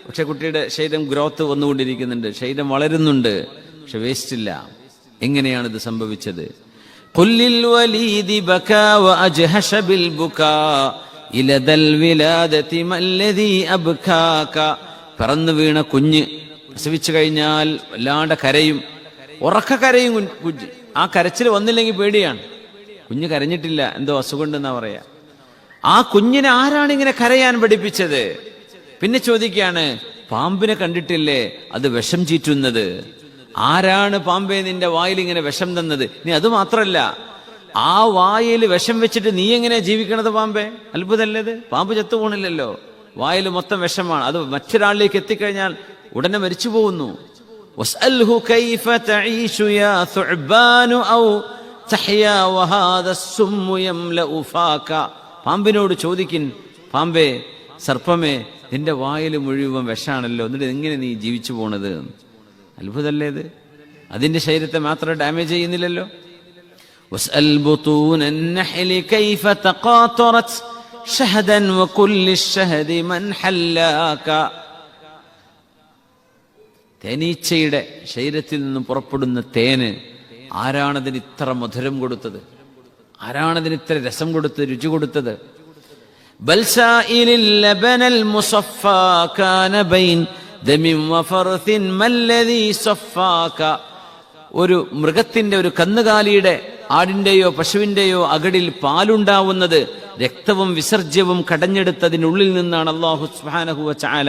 S1: പക്ഷെ കുട്ടിയുടെ ശരീരം ഗ്രോത്ത് വന്നുകൊണ്ടിരിക്കുന്നുണ്ട്, ശരീരം വളരുന്നുണ്ട്, പക്ഷെ വേസ്റ്റ് ഇല്ല. എങ്ങനെയാണിത് സംഭവിച്ചത്? ഖുല്ലിൽ വലീദി ബകാ വഅജ്ഹശ ബിൽ ബുകാ ഇലദൽ വിലാദതി മല്ലദീ അബ്കാക. പറന്നു വീണ കുഞ്ഞ് പ്രസവിച്ചു കഴിഞ്ഞാൽ വല്ലാണ്ട് കരയും, ഉറക്ക കരയും കുഞ്ഞ്. ആ കരച്ചിൽ വന്നില്ലെങ്കിൽ പേടിയാണ്. കുഞ്ഞ് കരഞ്ഞിട്ടില്ല, എന്തോ അസുഖമുണ്ടെന്നാ പറയാ. ആ കുഞ്ഞിനെ ആരാണ് ഇങ്ങനെ കരയാൻ പഠിപ്പിച്ചത്? പിന്നെ ചോദിക്കുകയാണ്, പാമ്പിനെ കണ്ടിട്ടില്ലേ അത് വിഷം ചീറ്റുന്നത്? ആരാണ് പാമ്പേ നിന്റെ വായിൽ ഇങ്ങനെ വിഷം തന്നത്? നീ അത് മാത്രല്ല, ആ വായിൽ വിഷം വെച്ചിട്ട് നീ എങ്ങനെയാ ജീവിക്കണത് പാമ്പേ? അത്ഭുതമല്ലേത്? പാമ്പ് ചത്തുപോണില്ലല്ലോ, വായിൽ മൊത്തം വിഷമാണ്. അത് മറ്റൊരാളിലേക്ക് എത്തിക്കഴിഞ്ഞാൽ ഉടനെ മരിച്ചു പോകുന്നു. വസ്അൽഹു കൈഫ തഈശു യാ സുഅ്ബാനു ഔ തഹ്യാ വഹാദ അസ്സുമ്മു യംലഉ ഫാക. പാമ്പിനോട് ചോദിക്കിൻ, പാമ്പേ, സർപ്പമേ, നിന്റെ വായിൽ മുഴുവൻ വിഷാണല്ലോ, എന്നിട്ട് എങ്ങനെ നീ ജീവിച്ചു പോണത്? അത്ഭുതമല്ലേ ഇത്? അതിന്റെ ശരീരത്തെ മാത്രം ഡാമേജ് ചെയ്യുന്നില്ലല്ലോ. വസ്അൽ ബുതൂനൻ നഹ്ലി കൈഫ തഖാതറത് ഷഹദൻ വകുല്ലി ഷഹദി മൻ ഹല്ലാക. തേനീച്ചയുടെ ശരീരത്തിൽ നിന്നും പുറപ്പെടുന്ന തേന് ആരാണതിന് ഇത്ര മധുരം കൊടുത്തത്? ആരാണതിന് ഇത്ര രസം കൊടുത്തത്, രുചി കൊടുത്തത്? ബൽസായിലിൽ ലബനൽ മുസഫാ കാന ബൈൻ ദമിൻ വഫർസിൻ മല്ലദീ സഫാക. ഒരു മൃഗത്തിന്റെ, ഒരു കന്നുകാലിയുടെ, ആടിന്റെയോ പശുവിന്റെയോ അകടിൽ പാലുണ്ടാവുന്നത് രക്തവും വിസർജ്യവും കടഞ്ഞെടുത്തതിനുള്ളിൽ നിന്നാണ് അല്ലാഹു സുബ്ഹാനഹു വ തആല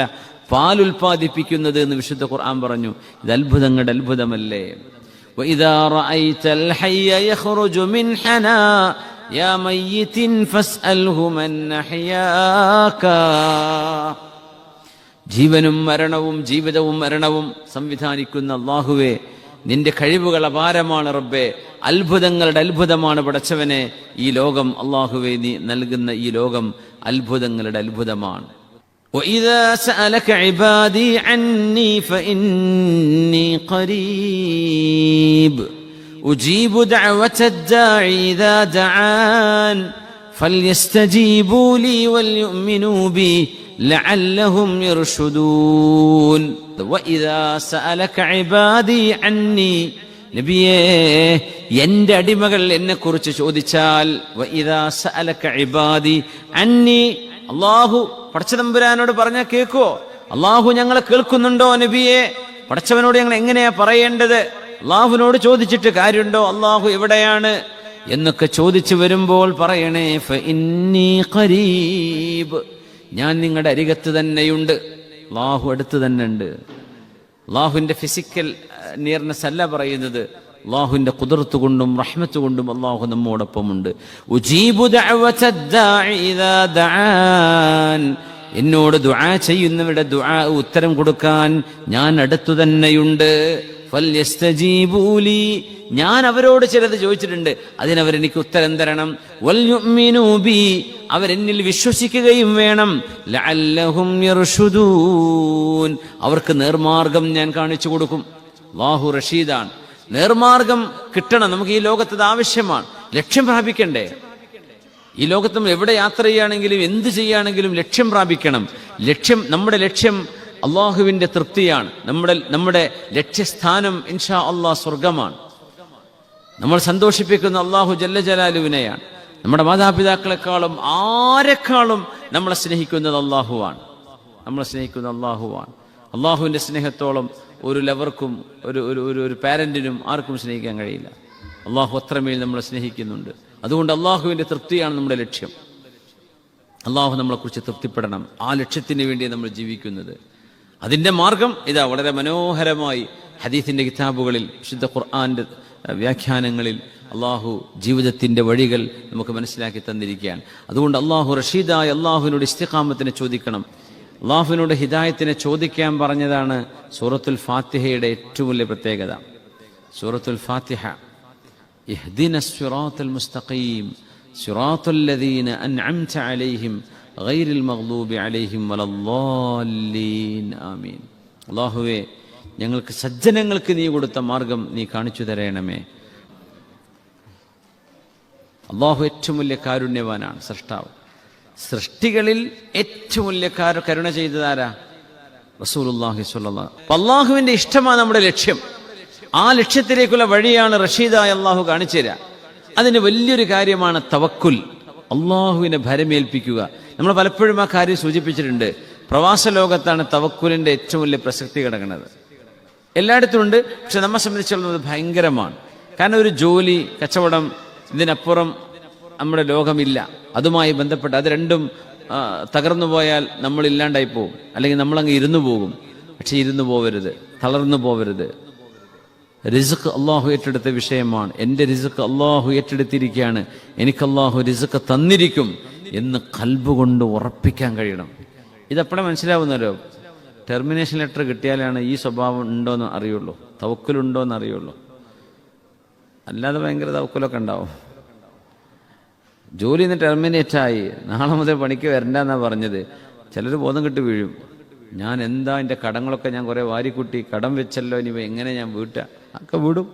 S1: പാൽ ഉൽപ്പാദിപ്പിക്കുന്നത് എന്ന് വിശുദ്ധ ഖുർആൻ പറഞ്ഞു. ഇത് അത്ഭുതങ്ങളുടെ അത്ഭുതമല്ലേ? وإذا رأيت الحي يخرج من حنا يا ميت فاسأله من أحياك. ജീവനും മരണവും ജീവിതവും മരണവും സംവിധാനിക്കുന്ന അല്ലാഹുവേ, നിന്റെ കഴിവുകൾ അപാരമാണ് റബ്ബേ. അത്ഭുതങ്ങളുടെ അത്ഭുതമാണ് പടച്ചവനെ ഈ ലോകം. അല്ലാഹുവേ, നീ നൽകുന്ന ഈ ലോകം അത്ഭുതങ്ങളുടെ അത്ഭുതമാണ്. وإذا سألك عبادي عني فإني قريب أجيب دعوة الداعي إذا دعان فليستجيبوا لي وليؤمنوا بي لعلهم يرشدون. وإذا سألك عبادي عني, നബിയേ, എന്റെ അടിമകൾ എന്നെ കുറിച്ച് ചോദിച്ചാൽ, വഇദാ സഅലക ഇബാദി അന്നി, അല്ലാഹു പടച്ചതമ്പുരാനോട് പറഞ്ഞാൽ കേൾക്കോ? അല്ലാഹു ഞങ്ങളെ കേൾക്കുന്നുണ്ടോ നബിയെ? പടച്ചവനോട് ഞങ്ങൾ എങ്ങനെയാ പറയേണ്ടത്? അല്ലാഹുവിനോട് ചോദിച്ചിട്ട് കാര്യമുണ്ടോ? അല്ലാഹു എവിടെയാണ് എന്നൊക്കെ ചോദിച്ചു വരുമ്പോൾ പറയണേ, ഫഇന്നി ഖരീബ്, ഞാൻ നിങ്ങളുടെ അരികത്ത് തന്നെയുണ്ട്. അല്ലാഹു അടുത്ത് തന്നെ ഉണ്ട്. അല്ലാഹുവിന്റെ ഫിസിക്കൽ നിയർനെസ് അല്ല പറയുന്നത്, അല്ലാഹുവിന്റെ ഖുദ്റത്ത് കൊണ്ടും റഹ്മത്ത് കൊണ്ടും അല്ലാഹു നമ്മോടൊപ്പമുണ്ട്. ഉജീബു ദഅവത ദാഇ ഇദാ ദഅാൻ, എന്നോട് ദുആ ചെയ്യുന്നവരുടെ ദുആ ഉത്തരം കൊടുക്കാൻ ഞാൻ അടുത്തു തന്നെയുണ്ട്. ഫൽയസ്തജീബൂ ലീ, ഞാൻ അവരോട് ചിലത് ചോദിച്ചിട്ടുണ്ട്, അതിനവരെനിക്ക് ഉത്തരം തരണം. വൽയുഅ്മിനൂ ബി, അവരെന്നിൽ വിശ്വസിക്കുകയും വേണം. ലഅല്ലഹും യർഷുദൂൻ, അവർക്ക് നേർമാർഗം ഞാൻ കാണിച്ചു കൊടുക്കും. അല്ലാഹു റഷീദാണ്. നേർമാർഗം കിട്ടണം. നമുക്ക് ഈ ലോകത്ത് ആവശ്യമാണ്. ലക്ഷ്യം പ്രാപിക്കണ്ടേ? ഈ ലോകത്ത് നമ്മൾ എവിടെ യാത്ര ചെയ്യുകയാണെങ്കിലും എന്ത് ചെയ്യുകയാണെങ്കിലും ലക്ഷ്യം പ്രാപിക്കണം. നമ്മുടെ ലക്ഷ്യം അള്ളാഹുവിന്റെ തൃപ്തിയാണ്. നമ്മുടെ ലക്ഷ്യസ്ഥാനം ഇൻഷാ അള്ളാഹ് സ്വർഗമാണ്. നമ്മൾ സന്തോഷിപ്പിക്കുന്ന അള്ളാഹു ജല്ല ജലാലുവിനെയാണ്. നമ്മുടെ മാതാപിതാക്കളെക്കാളും ആരെക്കാളും നമ്മളെ സ്നേഹിക്കുന്നത് അള്ളാഹുവാണ്. അള്ളാഹുവിന്റെ സ്നേഹത്തോളം ഒരു ലവർക്കും ഒരു പാരന്റിനും ആർക്കും സ്നേഹിക്കാൻ കഴിയില്ല. അള്ളാഹു അത്രമേൽ നമ്മളെ സ്നേഹിക്കുന്നുണ്ട്. അതുകൊണ്ട് അള്ളാഹുവിന്റെ തൃപ്തിയാണ് നമ്മുടെ ലക്ഷ്യം. അള്ളാഹു നമ്മളെക്കുറിച്ച് തൃപ്തിപ്പെടണം. ആ ലക്ഷ്യത്തിന് വേണ്ടി നമ്മൾ ജീവിക്കുന്നത്. അതിൻ്റെ മാർഗം ഇതാ വളരെ മനോഹരമായി ഹദീസിൻ്റെ കിതാബുകളിൽ, വിശുദ്ധ ഖുർആന്റെ വ്യാഖ്യാനങ്ങളിൽ അള്ളാഹു ജീവിതത്തിൻ്റെ വഴികൾ നമുക്ക് മനസ്സിലാക്കി തന്നിരിക്കുകയാണ്. അതുകൊണ്ട് അള്ളാഹു റഷീദായ അള്ളാഹുവിനോട് ഇസ്തിഖാമത്തിനെ ചോദിക്കണം. അള്ളാഹുവിനോട് ഹിദായത്തിനെ ചോദിക്കാൻ പറഞ്ഞതാണ് സൂറത്തുൽ ഫാത്തിഹയുടെ ഏറ്റവും വലിയ പ്രത്യേകത. സൂറത്തുൽ ഫാത്തിഹ, ഇഹ്ദിനസ് സിറാത്തൽ മുസ്തഖീം സിറാത്തൽ ലദീന അൻഅംത അലൈഹിം ഗൈറിൽ മഗ്ദൂബി അലൈഹിം വലദ്ദാല്ലീൻ ആമീൻ. അള്ളാഹുവേ, ഞങ്ങൾക്ക് സജ്ജനങ്ങൾക്ക് നീ കൊടുത്ത മാർഗം നീ കാണിച്ചു തരണമേ. അള്ളാഹു ഏറ്റവും വലിയ കാരുണ്യവാനാണ്, സൃഷ്ടാവ്. സൃഷ്ടികളിൽ ഏറ്റവും വലിയ കരുണ ചെയ്തതാരാ? റസൂലുള്ളാഹി സ്വല്ലല്ലാഹു അലൈഹി വസല്ലം. അള്ളാഹുവിന്റെ ഇഷ്ടമാണ് നമ്മുടെ ലക്ഷ്യം. ആ ലക്ഷ്യത്തിലേക്കുള്ള വഴിയാണ് റഷീദായ അള്ളാഹു കാണിച്ചു തരിക. അതിന് വലിയൊരു കാര്യമാണ് തവക്കുൽ, അള്ളാഹുവിനെ ഭരമേൽപ്പിക്കുക. നമ്മൾ പലപ്പോഴും ആ കാര്യം സൂചിപ്പിച്ചിട്ടുണ്ട്. പ്രവാസ ലോകത്താണ് തവക്കുലിന്റെ ഏറ്റവും വലിയ പ്രസക്തി കിടക്കുന്നത്. എല്ലായിടത്തും ഉണ്ട്, പക്ഷെ നമ്മെ സംബന്ധിച്ചുള്ളത് ഭയങ്കരമാണ്. കാരണം ഒരു ജോലി, കച്ചവടം, ഇതിനപ്പുറം നമ്മുടെ ലോകമില്ല. അതുമായി ബന്ധപ്പെട്ട് അത് രണ്ടും തകർന്നു പോയാൽ നമ്മൾ ഇല്ലാണ്ടായി പോകും, അല്ലെങ്കിൽ നമ്മളങ്ങ് ഇരുന്നു പോകും. പക്ഷെ ഇരുന്നു പോവരുത്, തളർന്നു പോവരുത്. റിസ്ക് അള്ളാഹു ഏറ്റെടുത്ത വിഷയമാണ്. എൻ്റെ റിസ്ക് അള്ളാഹു ഏറ്റെടുത്തിരിക്കുകയാണ്, എനിക്ക് അള്ളാഹു റിസ്ക് തന്നിരിക്കും എന്ന് കൽബ് കൊണ്ട് ഉറപ്പിക്കാൻ കഴിയണം. ഇതെപ്പോഴേ മനസ്സിലാവുന്നല്ലോ, ടെർമിനേഷൻ ലെറ്റർ കിട്ടിയാലാണ് ഈ സ്വഭാവം ഉണ്ടോയെന്ന് അറിയുള്ളൂ, തവക്കുലുണ്ടോയെന്ന് അറിയുള്ളൂ. അല്ലാതെ ഭയങ്കര തവക്കുലൊക്കെ ഉണ്ടാവും. ജോലി നിന്ന് ടെർമിനേറ്റായി, നാളെ മുതൽ പണിക്ക് വരണ്ടെന്നാണ് പറഞ്ഞത്. ചിലർ ബോധം കിട്ടി വീഴും. ഞാൻ എന്താ എൻ്റെ കടങ്ങളൊക്കെ ഞാൻ കുറേ വാരിക്കുട്ടി, കടം വെച്ചല്ലോ, ഇനി എങ്ങനെ ഞാൻ വീട്ടുക? ഒക്കെ വിടും.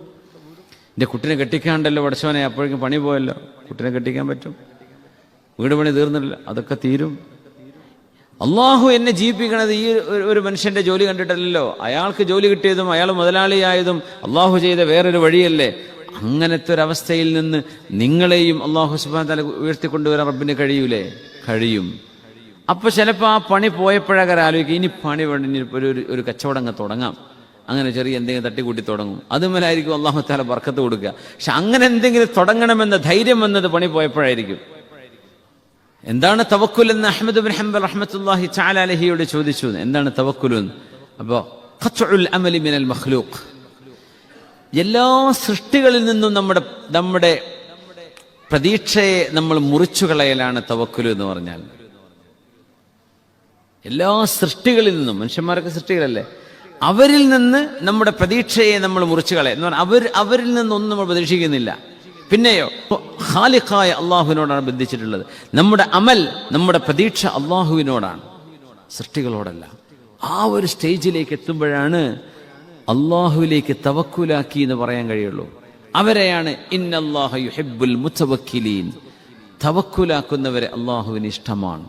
S1: എൻ്റെ കുട്ടിനെ കെട്ടിക്കാണ്ടല്ലോ പഠിച്ചവനെ, അപ്പോഴേക്കും പണി പോയല്ലോ. കുട്ടിനെ കെട്ടിക്കാൻ പറ്റും, വീട് പണി തീർന്നില്ല, അതൊക്കെ തീരും. അള്ളാഹു എന്നെ ജീവിപ്പിക്കണത് ഈ ഒരു മനുഷ്യന്റെ ജോലി കണ്ടിട്ടല്ലോ. അയാൾക്ക് ജോലി കിട്ടിയതും അയാൾ മുതലാളിയായതും അള്ളാഹു ചെയ്ത വേറൊരു വഴിയല്ലേ. അങ്ങനത്തെ ഒരവസ്ഥയിൽ നിന്ന് നിങ്ങളെയും അള്ളാഹു സുബ്ഹാനഹു വ തആല ഉയർത്തിക്കൊണ്ടുവരാൻ റബ്ബിന് കഴിയൂലേ? കഴിയും. അപ്പൊ ചിലപ്പോൾ ആ പണി പോയപ്പോഴൊക്കെ ആലോചിക്കും, ഇനി പണി വേണ്ട, ഇനി ഒരു കച്ചവടം അങ്ങ് തുടങ്ങാം. അങ്ങനെ ചെറിയ എന്തെങ്കിലും തട്ടിക്കൂട്ടി തുടങ്ങും. അതുമേലായിരിക്കും അള്ളാഹു തആല ബർക്കത്ത് കൊടുക്കുക. പക്ഷെ അങ്ങനെ എന്തെങ്കിലും തുടങ്ങണമെന്ന ധൈര്യം വന്നത് പണി പോയപ്പോഴായിരിക്കും. എന്താണ് തവക്കുൽ എന്ന് അഹ്മദ് ബിൻ ഹംബൽ റഹ്മത്തുള്ളാഹി തആല അലൈഹിയോട് ചോദിച്ചു, എന്താണ് തവക്കുൽ? അപ്പോൾ ഖത്ഉൽ അമലി മിനൽ മഖ്ലൂഖ്, എല്ലാ സൃഷ്ടികളിൽ നിന്നും നമ്മുടെ പ്രതീക്ഷയെ നമ്മൾ മുറിച്ചു കളയലാണ് തവക്കുൽ എന്ന് പറഞ്ഞാൽ. എല്ലാ സൃഷ്ടികളിൽ നിന്നും, മനുഷ്യന്മാരൊക്കെ സൃഷ്ടികളല്ലേ, അവരിൽ നിന്ന് നമ്മുടെ പ്രതീക്ഷയെ നമ്മൾ മുറിച്ചു കളയുക എന്ന് പറഞ്ഞാൽ അവരിൽ നിന്നൊന്നും നമ്മൾ പ്രതീക്ഷിക്കുന്നില്ല. പിന്നെയോ ഖാലിഖായ അള്ളാഹുവിനോടാണ് ബന്ധിച്ചിട്ടുള്ളത്. നമ്മുടെ അമൽ, നമ്മുടെ പ്രതീക്ഷ അള്ളാഹുവിനോടാണ്, സൃഷ്ടികളോടല്ല. ആ ഒരു സ്റ്റേജിലേക്ക് എത്തുമ്പോഴാണ് അള്ളാഹുവിലേക്ക് തവക്കുലാക്കി എന്ന് പറയാൻ കഴിയുള്ളൂ. അവരെയാണ് ഇന്നല്ലാഹ യുഹിബ്ബുൽ മുതവക്കിലീൻ, തവക്കുലാക്കുന്നവരെ അള്ളാഹുവിന് ഇഷ്ടമാണ്.